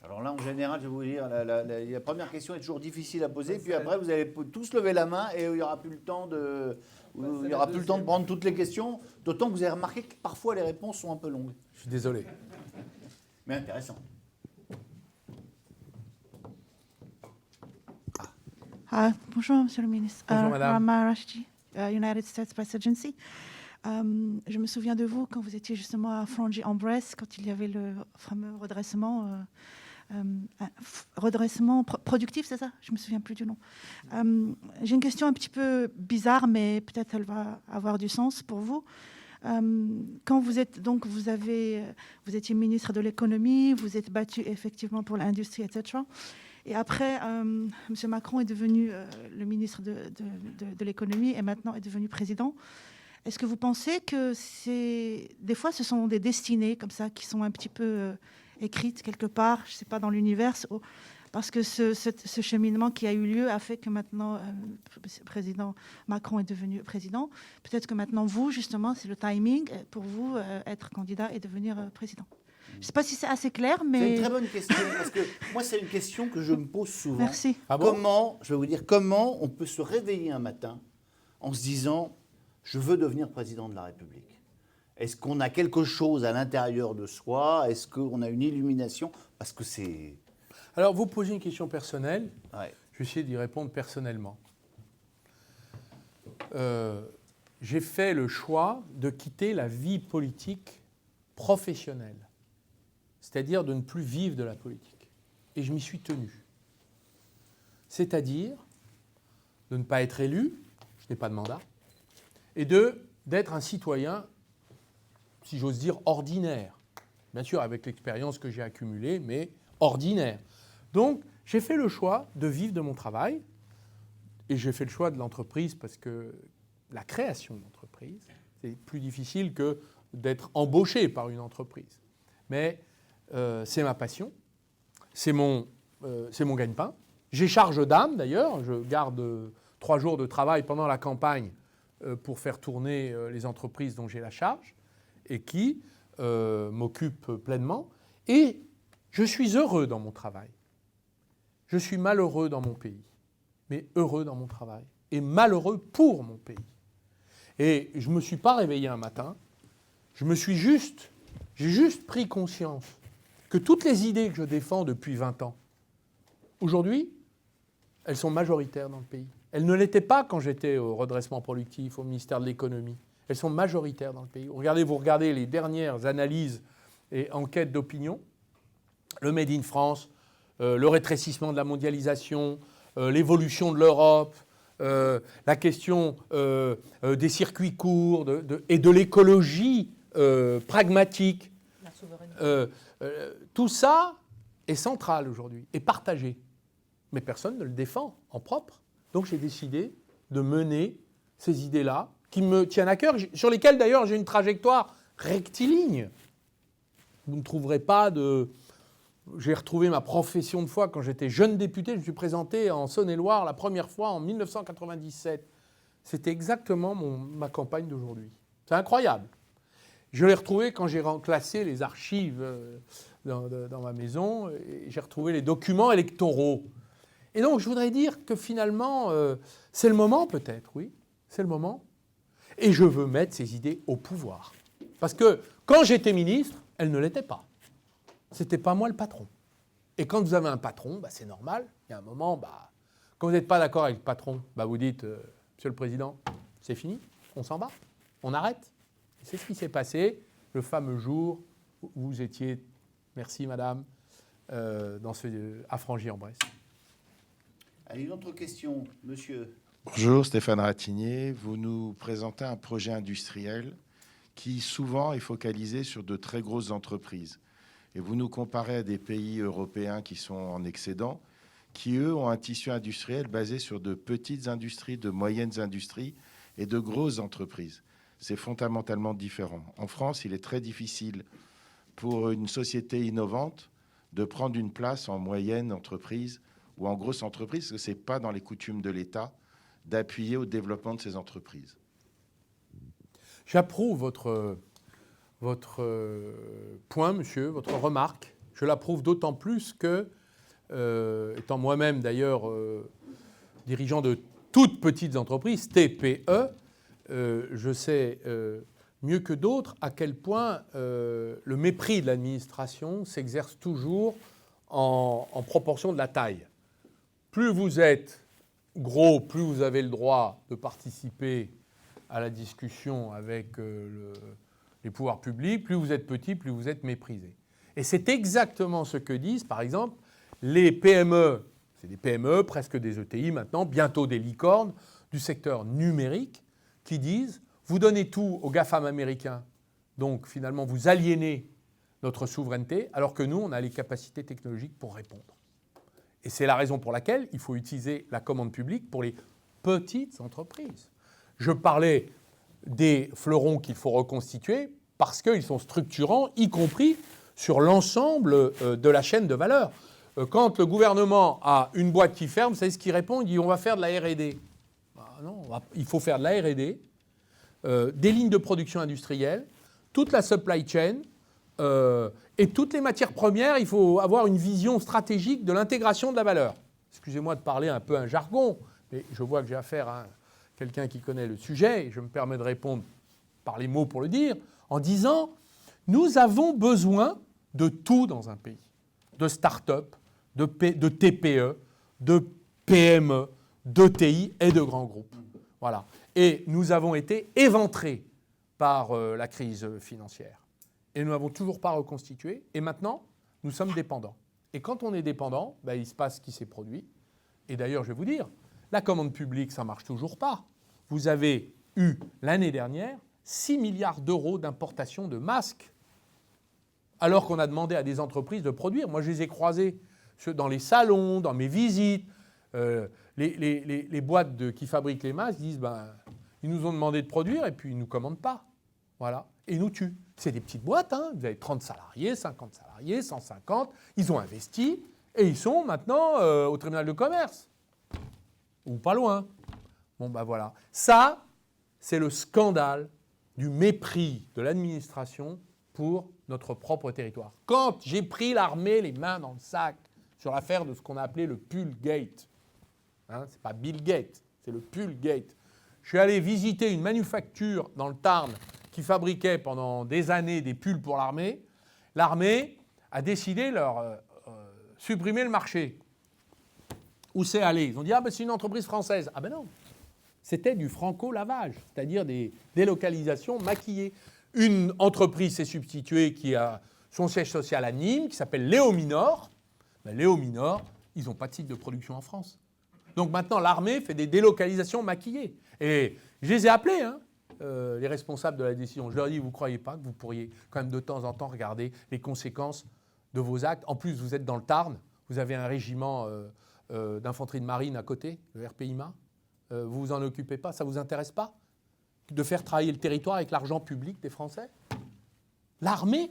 Alors là, en général, je vais vous dire, la première question est toujours difficile à poser, puis après, vous allez tous lever la main et il n'y aura plus le temps de prendre toutes les questions, d'autant que vous avez remarqué que parfois les réponses sont un peu longues. Je suis désolé. Mais intéressant. Bonjour, Monsieur le ministre. Bonjour, Madame. Rama Rashidi, United States Press Agency. Je me souviens de vous quand vous étiez justement à Frangy-en-Bresse, quand il y avait le fameux redressement productif, c'est ça? Je me souviens plus du nom. J'ai une question un petit peu bizarre, mais peut-être elle va avoir du sens pour vous. Quand vous êtes donc vous étiez ministre de l'économie, vous êtes battu effectivement pour l'industrie, etc. Et après, M. Macron est devenu le ministre de l'économie et maintenant est devenu président. Est-ce que vous pensez que des fois ce sont des destinées comme ça qui sont un petit peu écrites quelque part, je ne sais pas, dans l'univers, parce que ce cheminement qui a eu lieu a fait que maintenant le président Macron est devenu président. Peut-être que maintenant vous, justement, c'est le timing pour vous être candidat et devenir président. Je ne sais pas si c'est assez clair, mais... C'est une très bonne question, parce que moi, c'est une question que je me pose souvent. Merci. Ah bon? Je vais vous dire, comment on peut se réveiller un matin en se disant « je veux devenir président de la République ». Est-ce qu'on a quelque chose à l'intérieur de soi? Est-ce qu'on a une illumination? Parce que c'est... Alors, vous posez une question personnelle. Ouais. Je vais essayer d'y répondre personnellement. J'ai fait le choix de quitter la vie politique professionnelle, c'est-à-dire de ne plus vivre de la politique. Et je m'y suis tenu. C'est-à-dire de ne pas être élu, je n'ai pas de mandat, et d'être un citoyen, si j'ose dire, ordinaire. Bien sûr, avec l'expérience que j'ai accumulée, mais ordinaire. Donc, j'ai fait le choix de vivre de mon travail, et j'ai fait le choix de l'entreprise parce que la création d'entreprise, c'est plus difficile que d'être embauché par une entreprise. Mais c'est ma passion, c'est mon gagne-pain. J'ai charge d'âme d'ailleurs, je garde 3 jours de travail pendant la campagne pour faire tourner les entreprises dont j'ai la charge et qui m'occupent pleinement. Et je suis heureux dans mon travail. Je suis malheureux dans mon pays, mais heureux dans mon travail et malheureux pour mon pays. Et je ne me suis pas réveillé un matin, j'ai juste pris conscience que toutes les idées que je défends depuis 20 ans, aujourd'hui, elles sont majoritaires dans le pays. Elles ne l'étaient pas quand j'étais au redressement productif, au ministère de l'économie. Elles sont majoritaires dans le pays. Vous regardez les dernières analyses et enquêtes d'opinion, le Made in France, le rétrécissement de la mondialisation, l'évolution de l'Europe, la question des circuits courts et de l'écologie pragmatique. La souveraineté. Tout ça est central aujourd'hui et partagé. Mais personne ne le défend en propre. Donc j'ai décidé de mener ces idées-là qui me tiennent à cœur, sur lesquelles d'ailleurs j'ai une trajectoire rectiligne. Vous ne trouverez pas de... J'ai retrouvé ma profession de foi quand j'étais jeune député. Je me suis présenté en Saône-et-Loire la première fois en 1997. C'était exactement ma campagne d'aujourd'hui. C'est incroyable. Je l'ai retrouvé quand j'ai classé les archives dans ma maison. Et j'ai retrouvé les documents électoraux. Et donc, je voudrais dire que finalement, c'est le moment peut-être, oui. C'est le moment. Et je veux mettre ces idées au pouvoir. Parce que quand j'étais ministre, elles ne l'étaient pas. C'était pas moi le patron. Et quand vous avez un patron, c'est normal. Il y a un moment, quand vous n'êtes pas d'accord avec le patron, vous dites, Monsieur le Président, c'est fini, on s'en va, on arrête. Et c'est ce qui s'est passé le fameux jour vous étiez, merci madame, à Frangy-en-Bresse. Allez, une autre question, monsieur. Bonjour, Stéphane Ratignier. Vous nous présentez un projet industriel qui souvent est focalisé sur de très grosses entreprises. Et vous nous comparez à des pays européens qui sont en excédent, qui, eux, ont un tissu industriel basé sur de petites industries, de moyennes industries et de grosses entreprises. C'est fondamentalement différent. En France, il est très difficile pour une société innovante de prendre une place en moyenne entreprise ou en grosse entreprise, parce que ce n'est pas dans les coutumes de l'État d'appuyer au développement de ces entreprises. J'approuve votre point, monsieur, votre remarque. Je l'approuve d'autant plus que, étant moi-même d'ailleurs dirigeant de toutes petites entreprises, TPE, je sais mieux que d'autres à quel point le mépris de l'administration s'exerce toujours en proportion de la taille. Plus vous êtes gros, plus vous avez le droit de participer à la discussion avec les pouvoirs publics, plus vous êtes petit, plus vous êtes méprisé. Et c'est exactement ce que disent, par exemple, les PME. C'est des PME, presque des ETI maintenant, bientôt des licornes du secteur numérique, qui disent « vous donnez tout aux GAFAM américains, donc finalement vous aliénez notre souveraineté, alors que nous, on a les capacités technologiques pour répondre ». Et c'est la raison pour laquelle il faut utiliser la commande publique pour les petites entreprises. Je parlais des fleurons qu'il faut reconstituer parce qu'ils sont structurants, y compris sur l'ensemble de la chaîne de valeur. Quand le gouvernement a une boîte qui ferme, vous savez ce qu'il répond? Il dit on va faire de la R&D. Non, il faut faire de la R&D, des lignes de production industrielle, toute la supply chain et toutes les matières premières. Il faut avoir une vision stratégique de l'intégration de la valeur. Excusez-moi de parler un peu un jargon, mais je vois que j'ai affaire à quelqu'un qui connaît le sujet, et je me permets de répondre par les mots pour le dire, en disant nous avons besoin de tout dans un pays, de start-up, de TPE, de PME, d'ETI et de grands groupes. Voilà. Et nous avons été éventrés par la crise financière. Et nous n'avons toujours pas reconstitué. Et maintenant, nous sommes dépendants. Et quand on est dépendant, il se passe ce qui s'est produit. Et d'ailleurs, je vais vous dire, la commande publique, ça ne marche toujours pas. Vous avez eu, l'année dernière, 6 milliards d'euros d'importation de masques, alors qu'on a demandé à des entreprises de produire. Moi, je les ai croisés dans les salons, dans mes visites. Les boîtes qui fabriquent les masques disent ils nous ont demandé de produire et puis ils ne nous commandent pas. Voilà. Et ils nous tuent. C'est des petites boîtes, hein. Vous avez 30 salariés, 50 salariés, 150. Ils ont investi et ils sont maintenant au tribunal de commerce. Ou pas loin. Bon, voilà. Ça, c'est le scandale du mépris de l'administration pour notre propre territoire. Quand j'ai pris l'armée les mains dans le sac sur l'affaire de ce qu'on a appelé le Pullgate, hein, c'est pas Bill Gates, c'est le Pullgate. Je suis allé visiter une manufacture dans le Tarn qui fabriquait pendant des années des pulls pour l'armée. L'armée a décidé de leur supprimer le marché. Où c'est allé? Ils ont dit c'est une entreprise française. Ah ben non, c'était du franco-lavage, c'est-à-dire des délocalisations maquillées. Une entreprise s'est substituée qui a son siège social à Nîmes, qui s'appelle Léo Minor. Léo Minor, ils n'ont pas de site de production en France. Donc maintenant, l'armée fait des délocalisations maquillées. Et je les ai appelés, les responsables de la décision. Je leur ai dit, vous ne croyez pas que vous pourriez quand même de temps en temps regarder les conséquences de vos actes? En plus, vous êtes dans le Tarn, vous avez un régiment d'infanterie de marine à côté, le RPIMA. Vous vous en occupez pas? Ça ne vous intéresse pas de faire travailler le territoire avec l'argent public des Français? L'armée?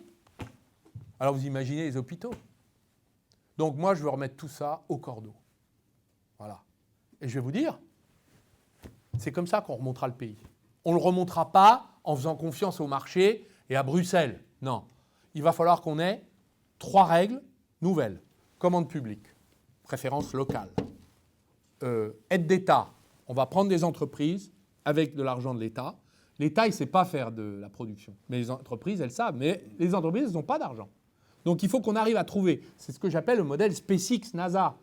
Alors vous imaginez les hôpitaux. Donc moi, je veux remettre tout ça au cordeau. Voilà. Et je vais vous dire, c'est comme ça qu'on remontera le pays. On ne le remontera pas en faisant confiance au marché et à Bruxelles. Non. Il va falloir qu'on ait 3 règles nouvelles. Commande publique, préférence locale, aide d'État. On va prendre des entreprises avec de l'argent de l'État. L'État, il ne sait pas faire de la production. Mais les entreprises, elles savent. Mais les entreprises, elles n'ont pas d'argent. Donc il faut qu'on arrive à trouver, c'est ce que j'appelle le modèle SpaceX NASA,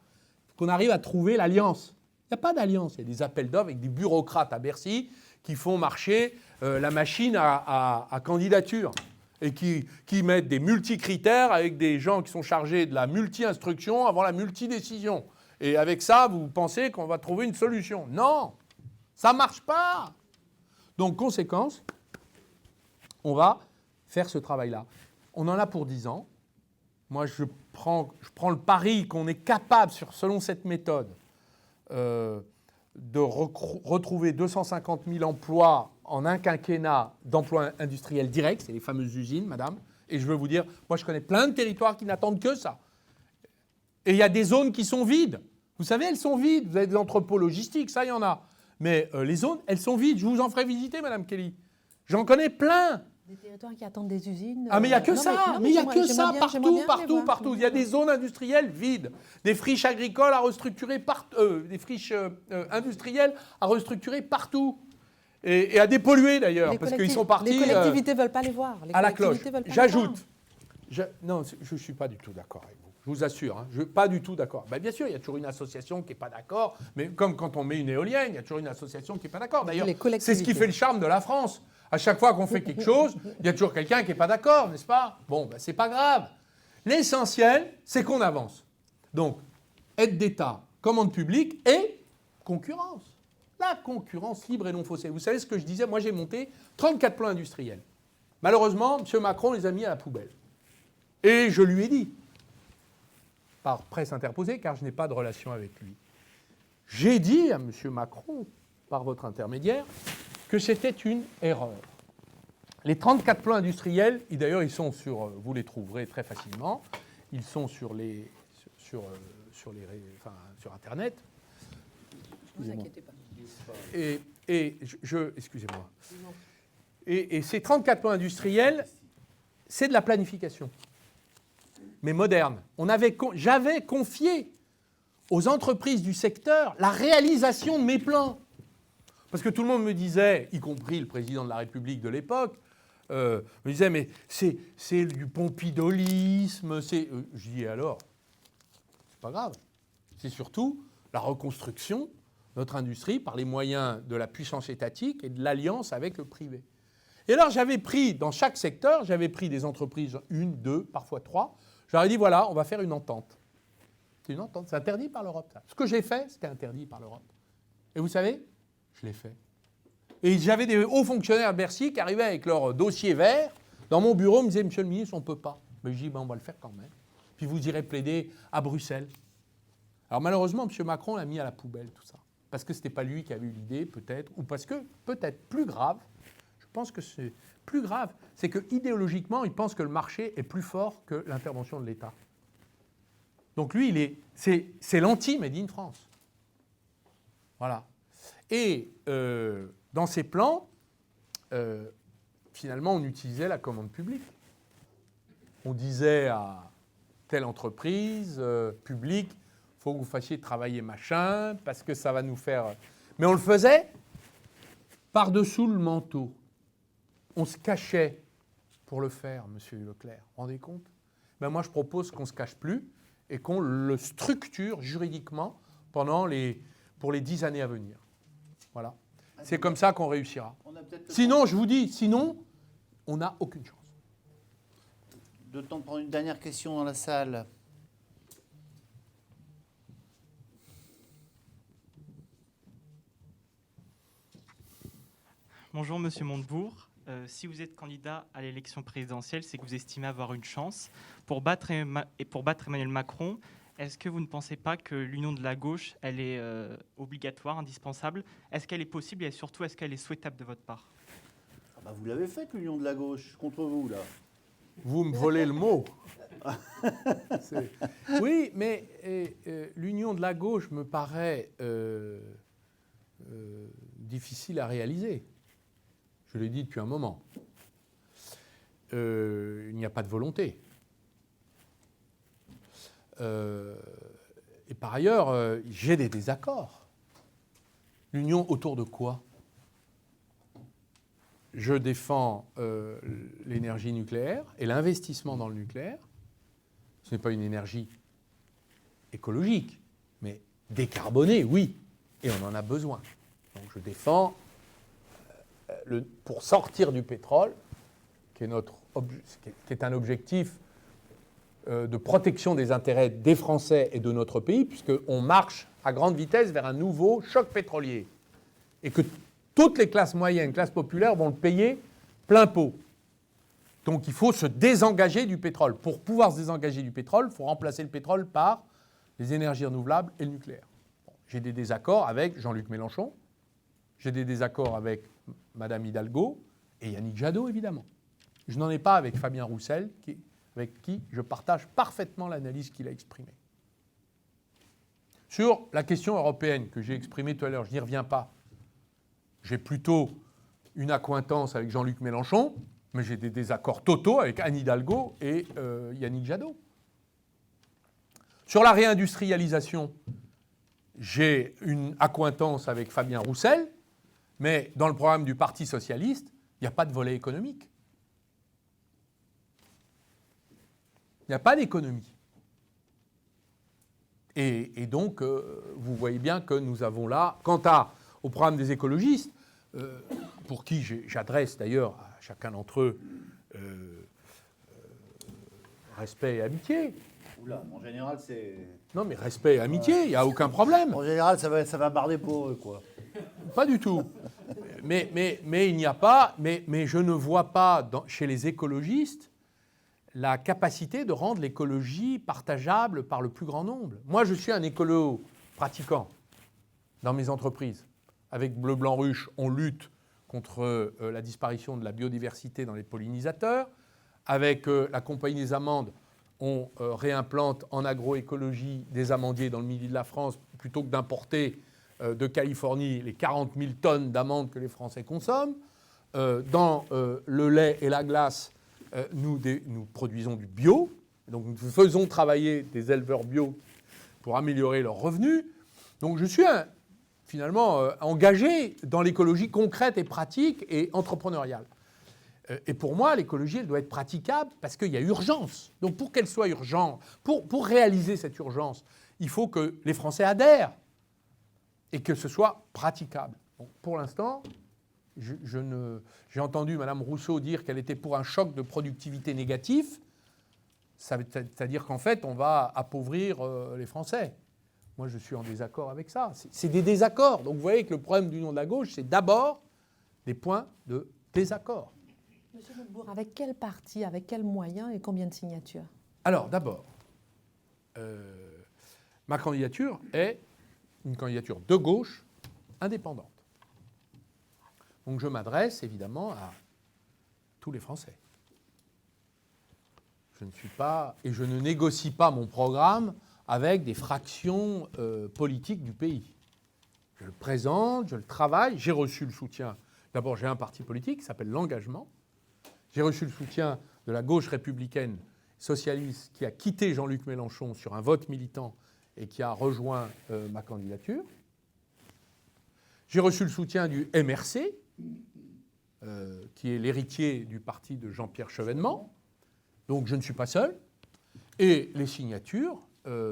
qu'on arrive à trouver l'alliance. Il n'y a pas d'alliance, il y a des appels d'offres avec des bureaucrates à Bercy qui font marcher la machine à candidature. et qui mettent des multi-critères avec des gens qui sont chargés de la multi-instruction avant la multi-décision. Et avec ça, vous pensez qu'on va trouver une solution. Non, ça ne marche pas. Donc, conséquence, on va faire ce travail-là. On en a pour 10 ans. Moi, je prends le pari qu'on est capable, selon cette méthode, de retrouver 250 000 emplois en un quinquennat d'emplois industriels directs, c'est les fameuses usines, madame. Et je veux vous dire, moi je connais plein de territoires qui n'attendent que ça. Et il y a des zones qui sont vides. Vous savez, elles sont vides. Vous avez des entrepôts logistiques, ça il y en a. Mais les zones, elles sont vides. Je vous en ferai visiter, madame Kelly. J'en connais plein. Des territoires qui attendent des usines. Ah mais il n'y a que ça, mais il y a que ça partout. Il y a des zones. zones industrielles vides, des friches agricoles à restructurer des friches industrielles à restructurer partout et à dépolluer d'ailleurs parce qu'ils sont partis Les collectivités ne veulent pas les voir. à la cloche. J'ajoute, non, je ne suis pas du tout d'accord avec vous. Je vous assure, je ne suis pas du tout d'accord. Ben, bien sûr, il y a toujours une association qui n'est pas d'accord, mais comme quand on met une éolienne, il y a toujours une association qui n'est pas d'accord. D'ailleurs, c'est ce qui fait le charme de la France. À chaque fois qu'on fait quelque chose, il y a toujours quelqu'un qui n'est pas d'accord, n'est-ce pas? Bon, ben, c'est pas grave. L'essentiel, c'est qu'on avance. Donc, aide d'État, commande publique et concurrence. La concurrence libre et non faussée. Vous savez ce que je disais? Moi, j'ai monté 34 plans industriels. Malheureusement, M. Macron les a mis à la poubelle. Et je lui ai dit, par presse interposée, car je n'ai pas de relation avec lui, j'ai dit à M. Macron, par votre intermédiaire, que c'était une erreur. Les 34 plans industriels, d'ailleurs, ils sont sur, vous les trouverez très facilement, ils sont sur Internet. Ne vous inquiétez pas. Excusez-moi. Et ces 34 plans industriels, c'est de la planification, mais moderne. J'avais confié aux entreprises du secteur la réalisation de mes plans. Parce que tout le monde me disait, y compris le président de la République de l'époque, me disait, mais c'est du pompidolisme. Je dis, alors, c'est pas grave. C'est surtout la reconstruction de notre industrie par les moyens de la puissance étatique et de l'alliance avec le privé. Et alors, j'avais pris, dans chaque secteur, j'avais pris des entreprises, 1, 2, parfois 3. J'aurais dit, voilà, on va faire une entente. C'est une entente, c'est interdit par l'Europe. Ça. Ce que j'ai fait, c'était interdit par l'Europe. Et vous savez, je l'ai fait. Et j'avais des hauts fonctionnaires de Bercy qui arrivaient avec leur dossier vert. Dans mon bureau, ils me disaient, monsieur le ministre, on ne peut pas. Mais je dis, on va le faire quand même. Puis vous irez plaider à Bruxelles. Alors malheureusement, M. Macron l'a mis à la poubelle, tout ça. Parce que ce n'était pas lui qui avait eu l'idée, peut-être, ou parce que, peut-être plus grave, je pense que c'est plus grave, c'est que idéologiquement, il pense que le marché est plus fort que l'intervention de l'État. Donc lui, c'est l'anti-Made in France. Voilà. Et dans ces plans, finalement, on utilisait la commande publique. On disait à telle entreprise publique, il faut que vous fassiez travailler machin, parce que ça va nous faire... Mais on le faisait par-dessous le manteau. On se cachait pour le faire, monsieur Leclerc. Vous vous rendez compte? Ben moi, je propose qu'on ne se cache plus et qu'on le structure juridiquement pour les 10 années à venir. Voilà. C'est comme ça qu'on réussira. Sinon, je vous dis, sinon, on n'a aucune chance. De temps de prendre une dernière question dans la salle. Bonjour Monsieur Montebourg. Si vous êtes candidat à l'élection présidentielle, c'est que vous estimez avoir une chance. Pour battre Emmanuel Macron, est-ce que vous ne pensez pas que l'union de la gauche, elle est obligatoire, indispensable? Est-ce qu'elle est possible et surtout, est-ce qu'elle est souhaitable de votre part? Vous l'avez faite, l'union de la gauche, contre vous, là. Vous me volez le mot. Oui, mais l'union de la gauche me paraît difficile à réaliser. Je l'ai dit depuis un moment. Il n'y a pas de volonté. Et par ailleurs, j'ai des désaccords. L'union autour de quoi? Je défends l'énergie nucléaire et l'investissement dans le nucléaire. Ce n'est pas une énergie écologique, mais décarbonée, oui. Et on en a besoin. Donc je défends, pour sortir du pétrole, qui est notre qui est un objectif de protection des intérêts des Français et de notre pays, puisqu'on marche à grande vitesse vers un nouveau choc pétrolier. Et que toutes les classes moyennes, classes populaires vont le payer plein pot. Donc il faut se désengager du pétrole. Pour pouvoir se désengager du pétrole, il faut remplacer le pétrole par les énergies renouvelables et le nucléaire. Bon, j'ai des désaccords avec Jean-Luc Mélenchon, j'ai des désaccords avec Madame Hidalgo et Yannick Jadot, évidemment. Je n'en ai pas avec Fabien Roussel, avec qui je partage parfaitement l'analyse qu'il a exprimée. Sur la question européenne que j'ai exprimée tout à l'heure, je n'y reviens pas. J'ai plutôt une accointance avec Jean-Luc Mélenchon, mais j'ai des désaccords totaux avec Anne Hidalgo et Yannick Jadot. Sur la réindustrialisation, j'ai une accointance avec Fabien Roussel, mais dans le programme du Parti socialiste, il n'y a pas de volet économique. Il n'y a pas d'économie. Et donc, vous voyez bien que nous avons là, quant au programme des écologistes, pour qui j'adresse d'ailleurs à chacun d'entre eux respect et amitié. Oula, en général, c'est... Non, mais respect et amitié, il n'y a aucun problème. En général, ça va barder pour eux, quoi. Pas du tout. Mais il n'y a pas... Mais je ne vois pas chez les écologistes la capacité de rendre l'écologie partageable par le plus grand nombre. Moi, je suis un écolo pratiquant dans mes entreprises. Avec Bleu Blanc Ruche, on lutte contre la disparition de la biodiversité dans les pollinisateurs. Avec la Compagnie des amandes, on réimplante en agroécologie des amandiers dans le midi de la France plutôt que d'importer de Californie les 40 000 tonnes d'amandes que les Français consomment. Dans le lait et la glace, nous produisons du bio. Donc nous faisons travailler des éleveurs bio pour améliorer leurs revenus. Donc je suis finalement engagé dans l'écologie concrète et pratique et entrepreneuriale. Et pour moi, l'écologie, elle doit être praticable parce qu'il y a urgence. Donc pour qu'elle soit urgente, pour réaliser cette urgence, il faut que les Français adhèrent et que ce soit praticable. Donc, pour l'instant, j'ai entendu Mme Rousseau dire qu'elle était pour un choc de productivité négatif, c'est-à-dire qu'en fait, on va appauvrir les Français. Moi, je suis en désaccord avec ça. C'est des désaccords. Donc vous voyez que le problème d'union de la gauche, c'est d'abord des points de désaccord. Monsieur Montebourg, avec quel parti, avec quels moyens et combien de signatures? Alors, d'abord, ma candidature est une candidature de gauche indépendante. Donc je m'adresse évidemment à tous les Français. Je ne suis pas, et je ne négocie pas mon programme avec des fractions politiques du pays. Je le présente, je le travaille, j'ai reçu le soutien. D'abord, j'ai un parti politique qui s'appelle l'Engagement. J'ai reçu le soutien de la gauche républicaine socialiste qui a quitté Jean-Luc Mélenchon sur un vote militant et qui a rejoint ma candidature. J'ai reçu le soutien du MRC, qui est l'héritier du parti de Jean-Pierre Chevènement. Donc je ne suis pas seul. Et les signatures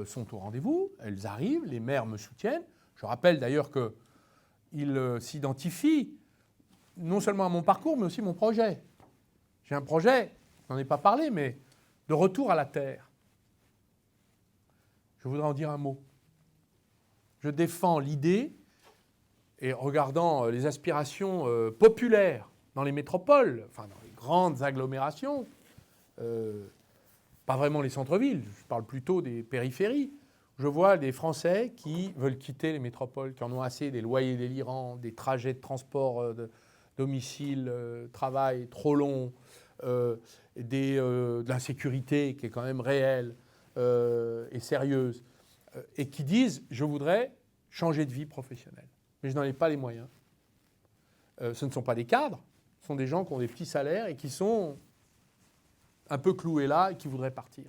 sont au rendez-vous, elles arrivent, les maires me soutiennent. Je rappelle d'ailleurs qu'ils s'identifient non seulement à mon parcours, mais aussi à mon projet. J'ai un projet, je n'en ai pas parlé, mais de retour à la terre. Je voudrais en dire un mot. Je défends l'idée, et regardant les aspirations populaires dans les métropoles, enfin dans les grandes agglomérations, pas vraiment les centres-villes, je parle plutôt des périphéries, je vois des Français qui veulent quitter les métropoles, qui en ont assez des loyers délirants, des trajets de transport domicile, travail trop longs, de l'insécurité qui est quand même réelle et sérieuse, et qui disent « je voudrais changer de vie professionnelle ». Mais je n'en ai pas les moyens. Ce ne sont pas des cadres, ce sont des gens qui ont des petits salaires et qui sont un peu cloués là et qui voudraient partir.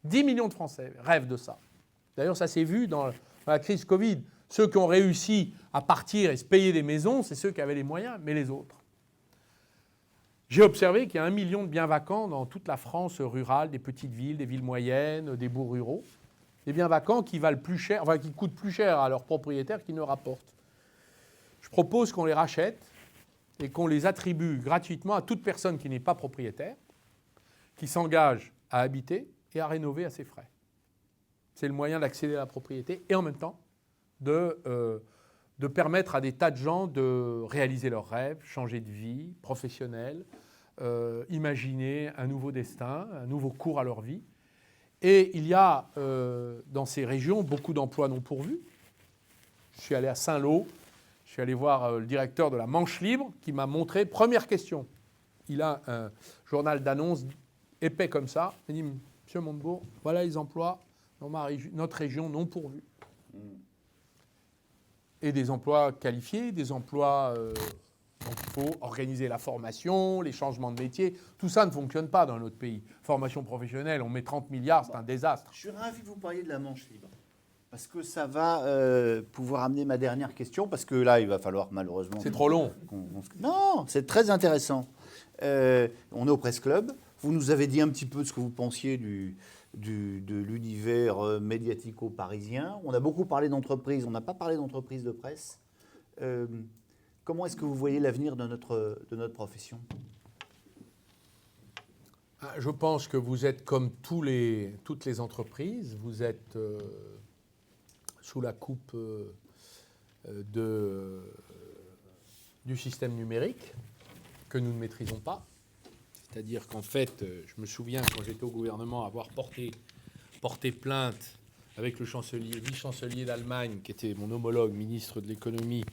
10 millions de Français rêvent de ça. D'ailleurs, ça s'est vu dans la crise Covid. Ceux qui ont réussi à partir et se payer des maisons, c'est ceux qui avaient les moyens, mais les autres. J'ai observé qu'il y a 1 million de biens vacants dans toute la France rurale, des petites villes, des villes moyennes, des bourgs ruraux. Des biens vacants qui valent plus cher, enfin qui coûtent plus cher à leurs propriétaires qu'ils ne rapportent. Je propose qu'on les rachète et qu'on les attribue gratuitement à toute personne qui n'est pas propriétaire. qui s'engage à habiter et à rénover à ses frais. C'est le moyen d'accéder à la propriété et en même temps de permettre à des tas de gens de réaliser leurs rêves, changer de vie professionnelle, imaginer un nouveau destin, un nouveau cours à leur vie. Et il y a dans ces régions beaucoup d'emplois non pourvus. Je suis allé à Saint-Lô, je suis allé voir le directeur de la Manche Libre qui m'a montré, première question, il a un journal d'annonces épais comme ça, il dit « Monsieur Montebourg, voilà les emplois dans notre région non pourvus. » Et des emplois qualifiés, des emplois... donc il faut organiser la formation, les changements de métier. Tout ça ne fonctionne pas dans notre pays. Formation professionnelle, on met 30 milliards, c'est un désastre. Je suis ravi que vous parliez de la Manche libre. Parce que ça va pouvoir amener ma dernière question. Parce que là, il va falloir malheureusement... C'est trop long. Non, c'est très intéressant. On est au Presse Club. Vous nous avez dit un petit peu ce que vous pensiez de l'univers médiatico-parisien. On a beaucoup parlé d'entreprises. On n'a pas parlé d'entreprises de presse. Comment est-ce que vous voyez l'avenir de notre profession ? Je pense que vous êtes comme toutes les entreprises, vous êtes sous la coupe du système numérique que nous ne maîtrisons pas. C'est-à-dire qu'en fait, je me souviens quand j'étais au gouvernement avoir porté plainte avec le vice-chancelier d'Allemagne, qui était mon homologue ministre de l'économie,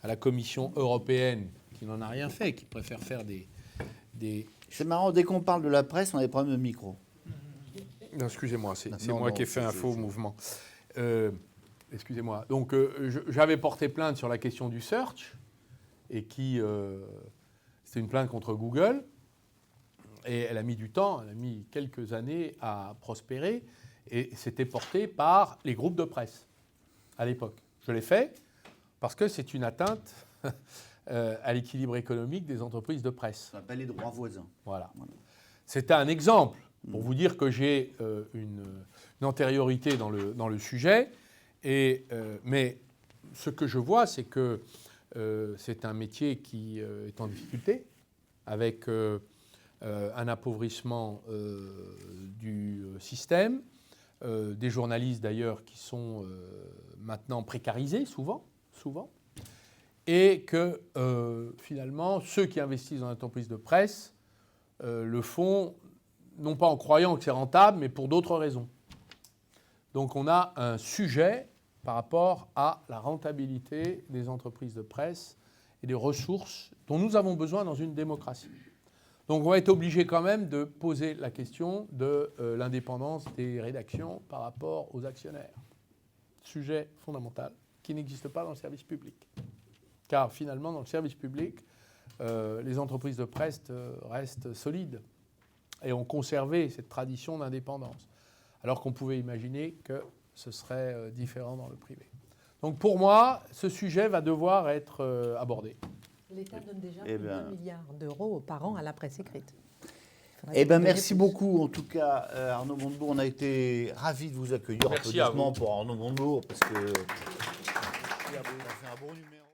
à la Commission européenne, qui n'en a rien fait, qui préfère faire des... C'est marrant, dès qu'on parle de la presse, on a des problèmes de micro. Non, excusez-moi, c'est moi qui ai fait un faux mouvement. Excusez-moi. Donc, j'avais porté plainte sur la question du search, et c'était une plainte contre Google, et elle a mis du temps, elle a mis quelques années à prospérer, et c'était porté par les groupes de presse, à l'époque. Je l'ai fait, parce que c'est une atteinte à l'équilibre économique des entreprises de presse. Ça s'appelle les droits voisins. Voilà. C'était un exemple pour vous dire que j'ai une antériorité dans le sujet. Mais ce que je vois, c'est que c'est un métier qui est en difficulté, avec un appauvrissement du système, des journalistes d'ailleurs qui sont maintenant précarisés souvent, et que finalement, ceux qui investissent dans l'entreprise de presse le font, non pas en croyant que c'est rentable, mais pour d'autres raisons. Donc on a un sujet par rapport à la rentabilité des entreprises de presse et des ressources dont nous avons besoin dans une démocratie. Donc on va être obligé quand même de poser la question de l'indépendance des rédactions par rapport aux actionnaires. Sujet fondamental qui n'existe pas dans le service public. Car finalement, dans le service public, les entreprises de presse restent solides et ont conservé cette tradition d'indépendance, alors qu'on pouvait imaginer que ce serait différent dans le privé. Donc pour moi, ce sujet va devoir être abordé. L'État donne déjà plus d'1 milliard d'euros par an à la presse écrite. Merci beaucoup, en tout cas, Arnaud Montebourg. On a été ravis de vous accueillir. Merci à vous. Applaudissements pour Arnaud Montebourg, parce que... Il a fait un bon numéro.